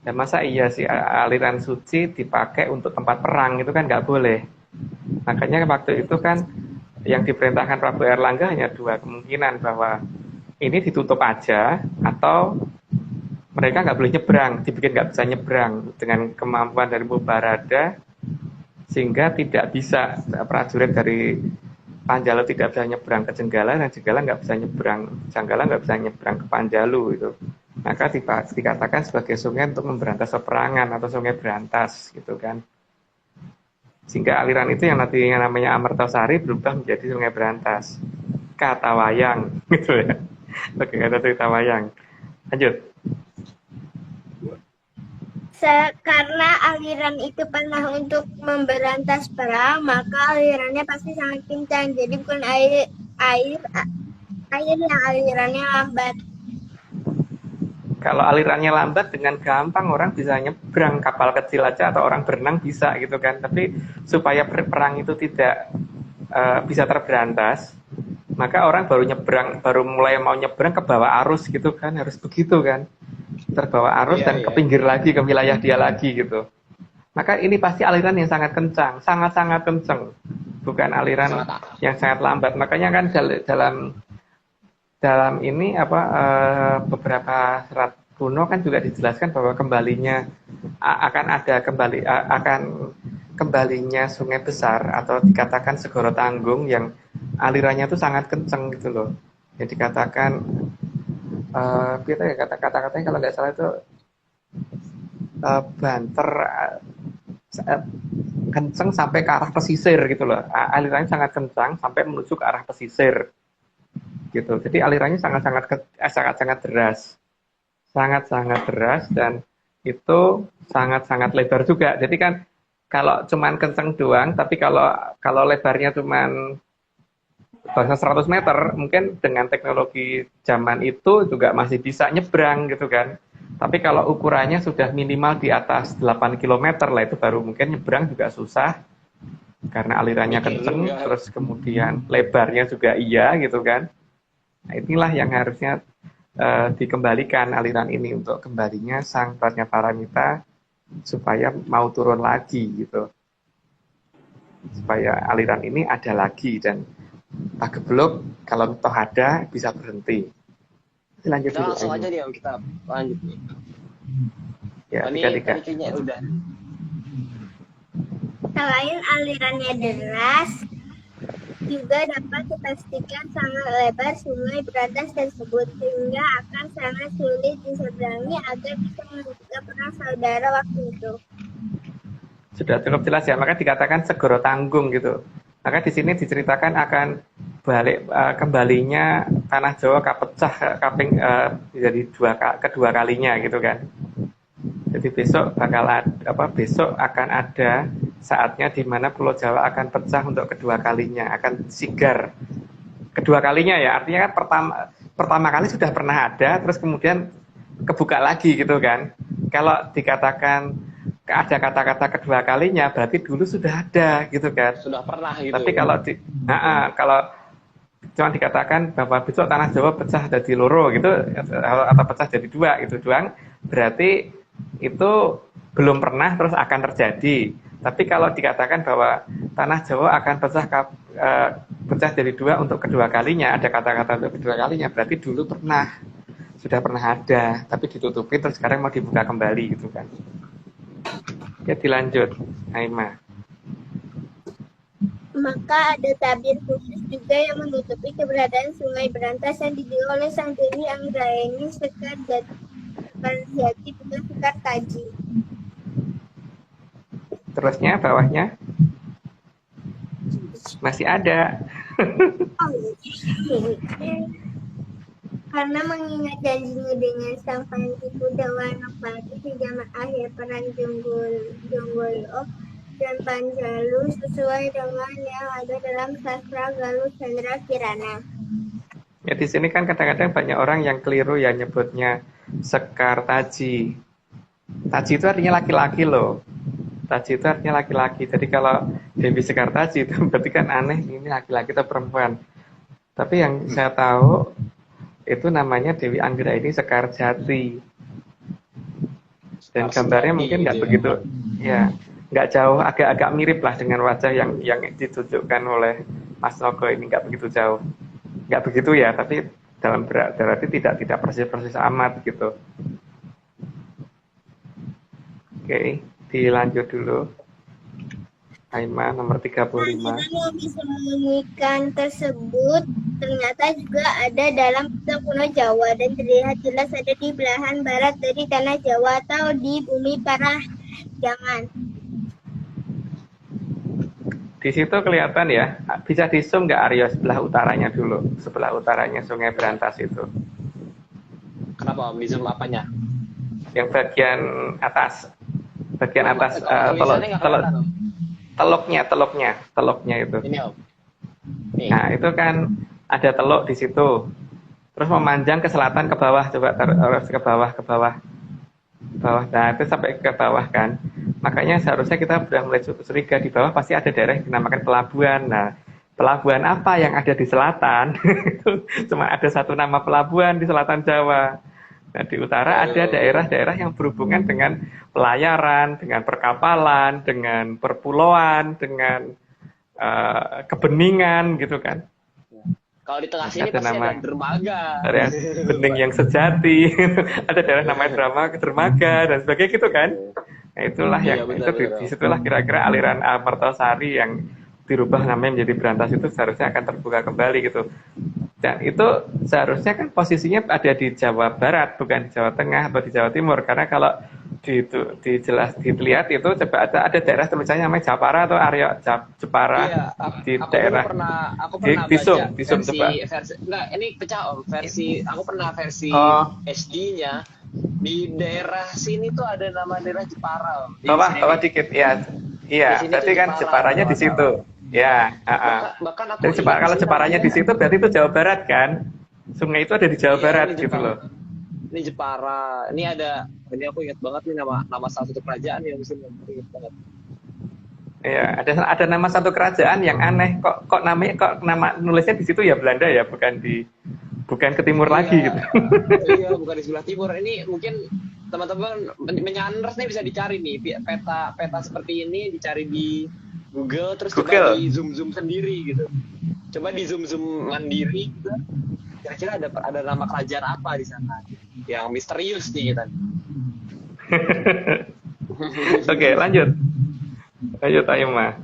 Dan masa iya sih aliran suci dipakai untuk tempat perang, itu kan nggak boleh. Makanya waktu itu kan yang diperintahkan Prabu Erlangga hanya dua kemungkinan, bahwa ini ditutup aja, atau mereka nggak boleh nyebrang, dibikin nggak bisa nyebrang dengan kemampuan dari Bobarada, sehingga tidak bisa prajurit dari Panjalu tidak bisa nyebrang ke Jenggala, dan Jenggala nggak bisa nyebrang, Janggala nggak bisa nyebrang ke Panjalu itu. Maka dikatakan sebagai sungai untuk memberantas peperangan atau sungai berantas gitu kan. Sehingga aliran itu yang nantinya namanya Amertasari berubah menjadi Sungai Berantas. Kata wayang gitu ya. Oke, kata cerita wayang. Lanjut. Karena aliran itu pernah untuk memberantas perang, maka alirannya pasti sangat kencang. Jadi bukan air yang alirannya lambat. Kalau alirannya lambat, dengan gampang orang bisa nyebrang, kapal kecil aja atau orang berenang bisa gitu kan. Tapi supaya perang itu tidak bisa terberantas, maka orang baru mulai mau nyebrang ke bawah arus gitu kan, harus begitu kan. Terbawa arus dan ke pinggir lagi, ke wilayah dia lagi gitu. Maka ini pasti aliran yang sangat kencang, sangat-sangat kencang, bukan aliran yang sangat lambat. Makanya kan dalam ini beberapa serat kuno kan juga dijelaskan bahwa akan kembalinya sungai besar atau dikatakan Segoro Tanggung yang alirannya itu sangat kencang gitu loh. Jadi dikatakan kata-katanya kalau nggak salah itu banter kenceng sampai ke arah pesisir gitu loh. Alirannya sangat kencang sampai menuju ke arah pesisir gitu. Jadi alirannya sangat-sangat deras, sangat-sangat deras, dan itu sangat-sangat lebar juga. Jadi kan kalau cuman kenceng doang, tapi kalau lebarnya cuman bahasa 100 meter, mungkin dengan teknologi zaman itu juga masih bisa nyebrang gitu kan. Tapi kalau ukurannya sudah minimal di atas 8 km lah, itu baru mungkin nyebrang juga susah. Karena alirannya kenceng, terus kemudian lebarnya juga iya gitu kan. Nah, inilah yang harusnya dikembalikan aliran ini untuk kembalinya Sang Pratnya-Paramita supaya mau turun lagi gitu. Supaya aliran ini ada lagi dan Pagebluk kalau toh ada bisa berhenti. Lanjut dulu. Langsung aja nih kita lanjut nih. Ya, Ini tiga. tadi kayaknya udah. Selain alirannya deras, juga dapat dipastikan sangat lebar sungai Berantas tersebut, sehingga akan sangat sulit diseberangi agar bisa menghentikan perang saudara waktu itu. Sudah cukup jelas ya, maka dikatakan segoro tanggung gitu. Maka di sini diceritakan akan kembalinya tanah Jawa kapecah jadi kedua kalinya gitu kan. Jadi besok besok akan ada saatnya di mana Pulau Jawa akan pecah untuk kedua kalinya, akan sigar kedua kalinya ya. Artinya kan pertama kali sudah pernah ada, terus kemudian kebuka lagi gitu kan. Kalau dikatakan ada kata-kata kedua kalinya, berarti dulu sudah ada gitu kan. Sudah pernah gitu. Tapi kalau cuma dikatakan bahwa besok tanah Jawa pecah jadi loro gitu, atau pecah jadi dua gitu doang, berarti itu belum pernah terus akan terjadi. Tapi kalau dikatakan bahwa tanah Jawa akan pecah jadi dua untuk kedua kalinya, ada kata-kata untuk kedua kalinya, berarti dulu sudah pernah ada, tapi ditutupi terus sekarang mau dibuka kembali gitu kan. Ya, dilanjut, Aima. Maka ada tabir khusus juga yang menutupi keberadaan Sungai Berantas yang didirikan oleh Sang Dewi Anggraeni Sekar Jati dengan Sekar Taji. Terusnya bawahnya masih ada. Karena mengingat janjinya dengan Sang Panji Kudawanapati di zaman akhir perang Jonggolo dan Panjalu sesuai dengan yang ada dalam sastra Galuh Chandra Kirana. Ya, di sini kan kadang-kadang banyak orang yang keliru ya nyebutnya Sekar Taji. Taji itu artinya laki-laki loh. Taji itu artinya laki-laki. Jadi kalau Dewi Sekar Taji itu berarti kan aneh, ini laki-laki atau perempuan. Tapi yang saya tahu itu namanya Dewi Anggraeni Sekar Jati. Dan gambarnya mungkin nggak begitu, ya nggak jauh, agak-agak mirip lah dengan wajah yang ditunjukkan oleh Mas Nogo ini, nggak begitu jauh, nggak begitu ya, tapi berarti tidak persis amat gitu. Oke, dilanjut dulu. Aima nomor 35. Yang disembunyikan tersebut ternyata juga ada dalam kota kuno Jawa dan terlihat jelas ada di belahan barat dari tanah Jawa atau di bumi Parahyangan. Di situ kelihatan ya, bisa di zoom nggak Aryo sebelah utaranya dulu, sebelah utaranya Sungai Berantas itu. Kenapa Om? Di zoom apanya? Yang bagian atas teluknya itu. Ini Om. Nih. Nah itu kan ada teluk di situ, terus memanjang ke selatan ke bawah, coba terus ke bawah. Nah itu sampai ke bawah kan. Makanya seharusnya kita sudah mulai curiga di bawah pasti ada daerah yang dinamakan pelabuhan. Nah, pelabuhan apa yang ada di selatan? Cuma ada satu nama pelabuhan di selatan Jawa. Nah, di utara ada daerah-daerah yang berhubungan dengan pelayaran, dengan perkapalan, dengan perpulauan, dengan kebeningan gitu kan. Kalau di tengah sini ada pasti nama, ada dermaga. Ada bening yang sejati, ada daerah namanya dermaga dan sebagainya gitu kan. Nah, itulah yang disitulah kira-kira aliran Amartosari yang dirubah namanya menjadi Berantas itu seharusnya akan terbuka kembali gitu. Dan itu seharusnya kan posisinya ada di Jawa Barat, bukan di Jawa Tengah atau di Jawa Timur. Karena kalau dilihat itu coba ada daerah tulisannya namanya Japara atau area Jepara, iya, di daerah. Aku pernah baca versi enggak, ini pecah Om. Aku pernah versi SD-nya. Di daerah sini tuh ada nama daerah Jepara Om. Bawah dikit ya. Iya, berarti kan Jeparanya di situ. Ya, bahkan dan kalau Jeparanya di situ berarti itu Jawa Barat kan? Sungai itu ada di Jawa Barat gitu loh. Ini Jepara, ini aku ingat banget nih nama salah satu kerajaan yang mesti ingat banget. Iya, ada nama satu kerajaan yang aneh, kok nama nulisnya di situ ya Belanda ya, bukan ke timur lagi gitu. Iya, bukan di sebelah timur. Ini mungkin teman-teman menyanders nih bisa dicari nih peta seperti ini, dicari di Google, terus coba di zoom sendiri gitu. Coba di zoom mandiri gitu. Kira-kira ada nama kerajaan apa di sana yang misterius nih kita. Oke, lanjut. Lanjut, Aima.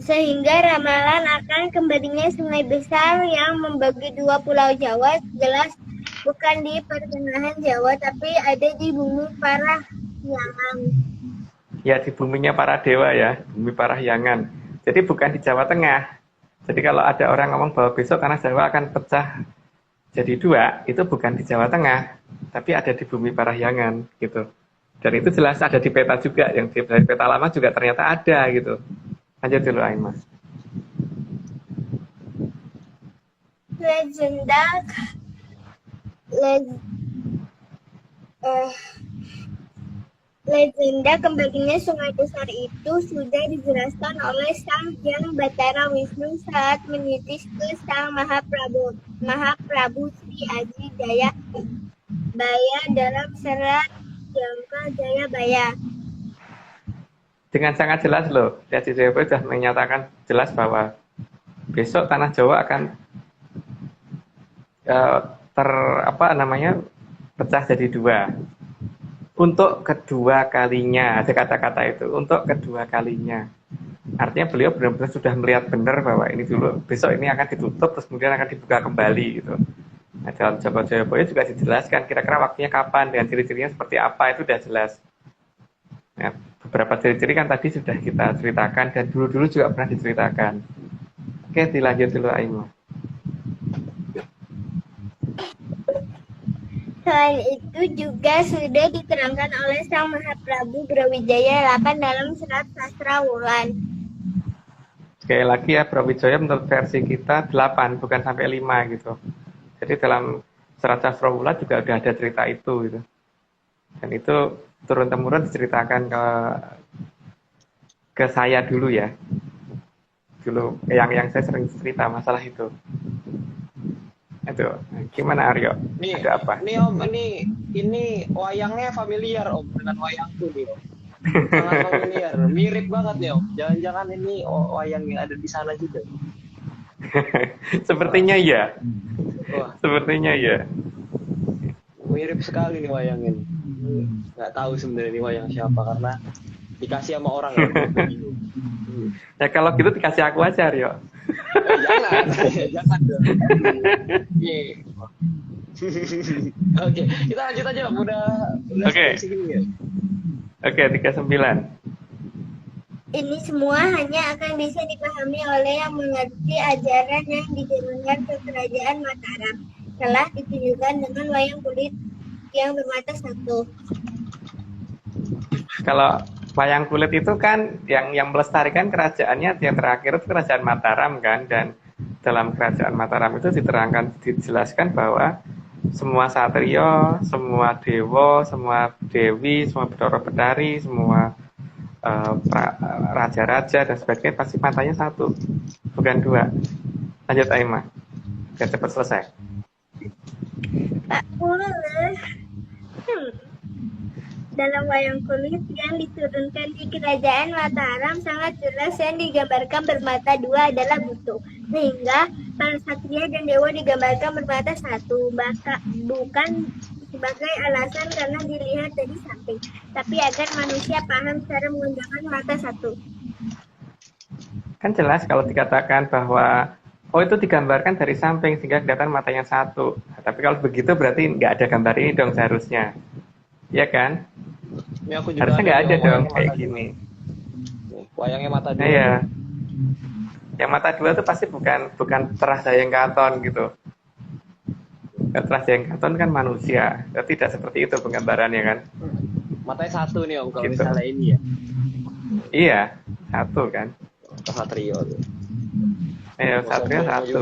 Sehingga ramalan akan kembalinya sungai besar yang membagi dua pulau Jawa jelas bukan di pertengahan Jawa, tapi ada di bumi Parahyangan. Ya, di buminya para dewa ya, bumi Parahyangan. Jadi bukan di Jawa Tengah. Jadi kalau ada orang ngomong bahwa besok tanah Jawa akan pecah jadi dua, itu bukan di Jawa Tengah, tapi ada di bumi Parahyangan gitu. Dan itu jelas ada di peta juga, yang dari peta lama juga ternyata ada gitu. Lanjut dulu, Aima. Legenda kembalinya sungai besar itu sudah dijelaskan oleh Sang Hyang Batara Wisnu saat menitis ke Sang Mahaprabu Sri Aji Jaya Baya dalam serat Jangka Jaya Baya. Dengan sangat jelas loh, Aji Jaya Baya sudah menyatakan jelas bahwa besok tanah Jawa akan pecah jadi dua. Untuk kedua kalinya, ada kata-kata itu, untuk kedua kalinya. Artinya beliau benar-benar sudah melihat benar bahwa ini dulu, besok ini akan ditutup, terus kemudian akan dibuka kembali gitu. Nah, dalam Jangka Jaya Baya juga dijelaskan kira-kira waktunya kapan, dan ciri-cirinya seperti apa, itu sudah jelas. Nah, beberapa ciri-ciri kan tadi sudah kita ceritakan, dan dulu-dulu juga pernah diceritakan. Oke, dilanjut dulu, Aima. Selain itu juga sudah diterangkan oleh Sang Mahaprabu Brawijaya 8 dalam serat Sastra Wulan. Sekali lagi ya, Brawijaya menurut versi kita 8, bukan sampai 5 gitu. Jadi dalam serat Sastra Wulan juga udah ada cerita itu gitu. Dan itu turun-temurun diceritakan ke saya dulu ya. Dulu yang saya sering cerita masalah itu. Aduh, gimana Aryo? Nih, ada apa? Nih Om, ini wayangnya familiar Om dengan wayangku nih Om. Sangat familiar, mirip banget nih Om. Jangan-jangan ini wayang yang ada di sana juga. Sepertinya iya. Wah, Sepertinya iya. mirip sekali nih wayang ini. Nggak tahu sebenarnya ini wayang siapa karena dikasih sama orang ya. Ya kalau gitu dikasih aku aja Aryo. Jangan dong. Oke, kita lanjut aja, udah Oke. segini ya. Oke, 39. Ini semua hanya akan bisa dipahami oleh yang mengerti ajaran yang dijalankan ke kerajaan Mataram. Telah ditunjukkan dengan wayang kulit yang bermata satu. Kalau wayang kulit itu kan yang melestarikan kerajaannya yang terakhir itu kerajaan Mataram kan, dan dalam kerajaan Mataram itu dijelaskan bahwa semua satrio, semua dewa, semua dewi, semua Bedoro Bedari, semua raja-raja dan sebagainya pasti matanya satu, bukan dua. Lanjut Aima, biar cepat selesai. Pak Pula. Dalam wayang kulit yang diturunkan di kerajaan Mataram sangat jelas yang digambarkan bermata dua adalah butuh, sehingga para satria dan dewa digambarkan bermata satu, bukan sebagai alasan karena dilihat dari samping, tapi agar manusia paham secara menggunakan mata satu. Kan jelas kalau dikatakan bahwa itu digambarkan dari samping sehingga kelihatan matanya satu. Nah, tapi kalau begitu berarti nggak ada gambar ini dong seharusnya. Iya kan? Ini aku juga harusnya nggak ada dong kayak gini. Wayangnya mata dua. Iya. Yang mata dua itu pasti bukan Terah Dayang Katon gitu. Terah Dayang Katon kan manusia. Tidak seperti itu penggambarannya kan. Matanya satu nih Om kalau Gitu. misalnya ini ya. Iya, satu kan. Satrio tuh. Iya, satrio satu.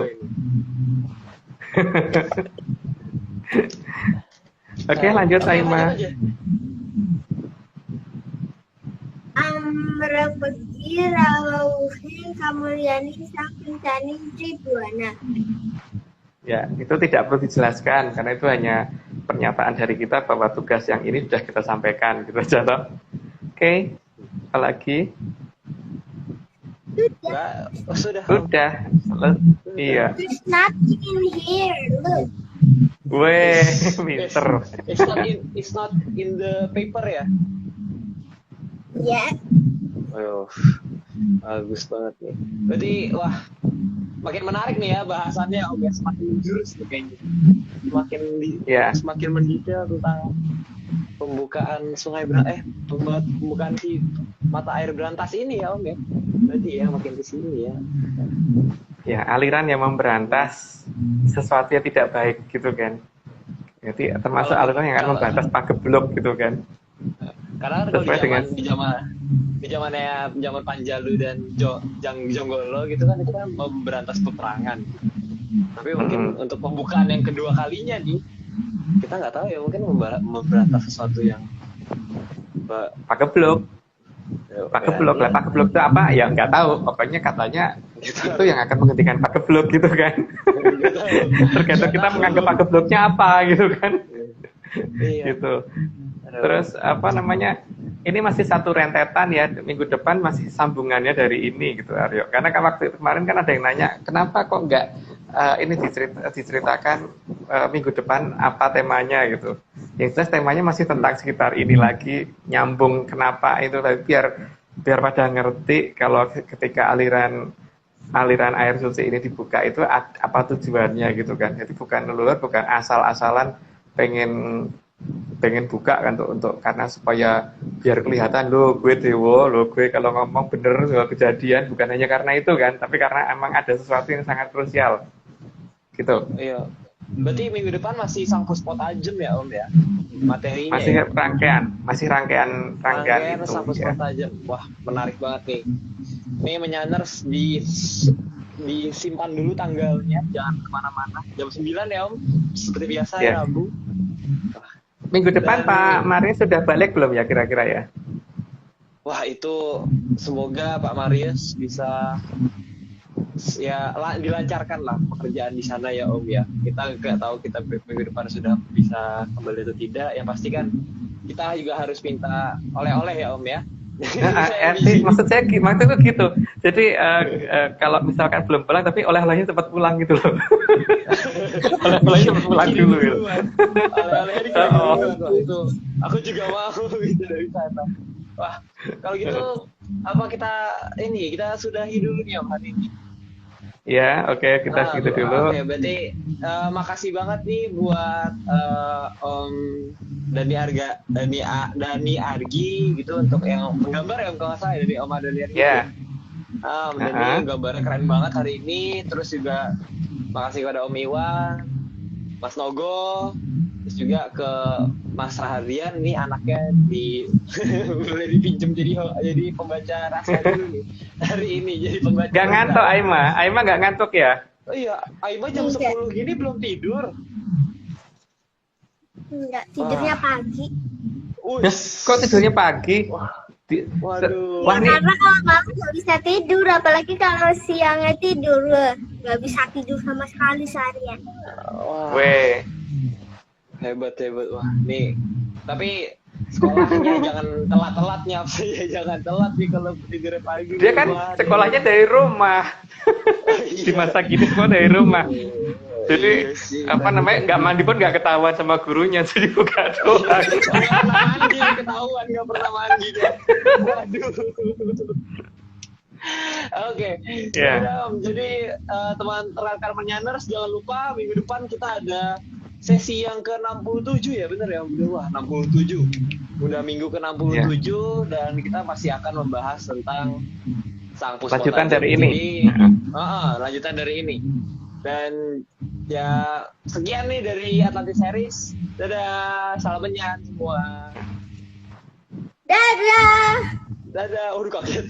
Oke, lanjut Aima. Amrapegi Rawuhin Kamulyani Sang Kencani Tribuana. Ya, itu tidak perlu dijelaskan karena itu hanya pernyataan dari kita bahwa tugas yang ini sudah kita sampaikan gitu aja toh. Oke, apalagi? Sudah. Sudah. Iya. There's nothing in here. Look. Weh, pinter. It's not in the paper ya. Ya, Aduh, bagus banget nih. Berarti wah, makin menarik nih ya bahasannya. Oke, semakin jurus nih kayaknya. Semakin mendetail tentang pembukaan pembukaan si mata air berantas ini ya Om ya. Berarti ya makin di sini ya. Ya, aliran yang memberantas sesuatu yang tidak baik gitu kan. Jadi termasuk aliran yang akan memberantas pagebluk gitu kan. Karena kalau di zaman Panjalu dan Jonggolo gitu kan itu kan memberantas peperangan. Tapi mungkin untuk pembukaan yang kedua kalinya nih kita nggak tahu ya, mungkin memberantas sesuatu yang pagebluk. Pagebluk lah, pagebluk itu apa? Ya nggak tahu. Pokoknya katanya itu yang akan menghentikan pagebluk gitu kan. Tergantung kita menganggap pagebluknya apa gitu kan. Gitu. Terus apa namanya? Ini masih satu rentetan ya, minggu depan masih sambungannya dari ini gitu Aryo. Karena kan waktu kemarin kan ada yang nanya, kenapa kok nggak ini diceritakan minggu depan apa temanya gitu. Yang jelas temanya masih tentang sekitar ini lagi, nyambung kenapa itu, tapi biar pada ngerti kalau ketika aliran air suci ini dibuka itu apa tujuannya gitu kan. Jadi bukan leluhur, bukan asal-asalan pengen buka kan untuk karena supaya biar kelihatan lo gue dewo, lo gue kalau ngomong bener soal kejadian, bukan hanya karena itu kan, tapi karena emang ada sesuatu yang sangat krusial gitu. Iya. Berarti minggu depan masih Sangku Spot Tajem ya Om ya materinya. Masih rangkaian itu. Sangku Spot Tajem. Wah, menarik banget nih. Nih Menyanners disimpan dulu tanggalnya, jangan kemana-mana. Jam 9 ya Om, seperti biasa ya Rabu. Minggu depan Pak Marius sudah balik belum ya kira-kira ya? Wah, itu semoga Pak Marius bisa ya dilancarkan lah pekerjaan di sana ya Om ya. Kita nggak tahu kita minggu depan sudah bisa kembali atau tidak. Yang pasti kan kita juga harus minta oleh-oleh ya Om ya. Maksud saya gitu. Jadi kalau misalkan belum pulang tapi oleh-olehnya cepat pulang gitu loh. Oleh-olehnya cepat pulang dulu gitu. Oleh-olehnya itu aku juga mau gitu dari sana. Wah, kalau gitu apa kita sudahi dulu nih Om hari ini. Ya, oke, kita segitu dulu. Oke, berarti makasih banget nih buat Om Dani Argi gitu untuk yang menggambar ya Om, kalau nggak salah dari Om Dani Argi. Ya. Dani gambarnya keren banget hari ini. Terus juga makasih kepada Om Iwan, Mas Nogo, terus juga ke Mas Rahardian nih anaknya boleh dipinjem jadi pembaca rahasia dulu nih hari ini jadi pembaca. Gak ngantuk Aima gak ngantuk ya? Oh iya, Aima jam 10 gini belum tidur. Enggak, tidurnya pagi. Kok tidurnya pagi? Waduh. Karena kalau malam nggak bisa tidur, apalagi kalau siangnya tidur, nggak bisa tidur sama sekali seharian. Weh. Hebat. Wah, nih. Tapi sekolahnya jangan telat-telatnya, jangan telat nih kalau tidurnya pagi. Dia kan sekolahnya dari rumah. Di masa kini sekolah dari rumah. Jadi nggak mandi pun nggak ketahuan sama gurunya, jadi buka doang. Mandi ketahuan, nggak pernah mandi deh. Waduh. Oke. Jadi teman rekan Menyanners jangan lupa minggu depan kita ada sesi yang ke-67 ya, bener ya? Wah, 67. Udah minggu ke-67 dan kita masih akan membahas tentang Sang Puspa. Lanjutan dari ini. Lanjutan dari ini. Dan ya sekian nih dari Atlantis Series. Dadah, salam menyan semua. Dadah. Udah kaget.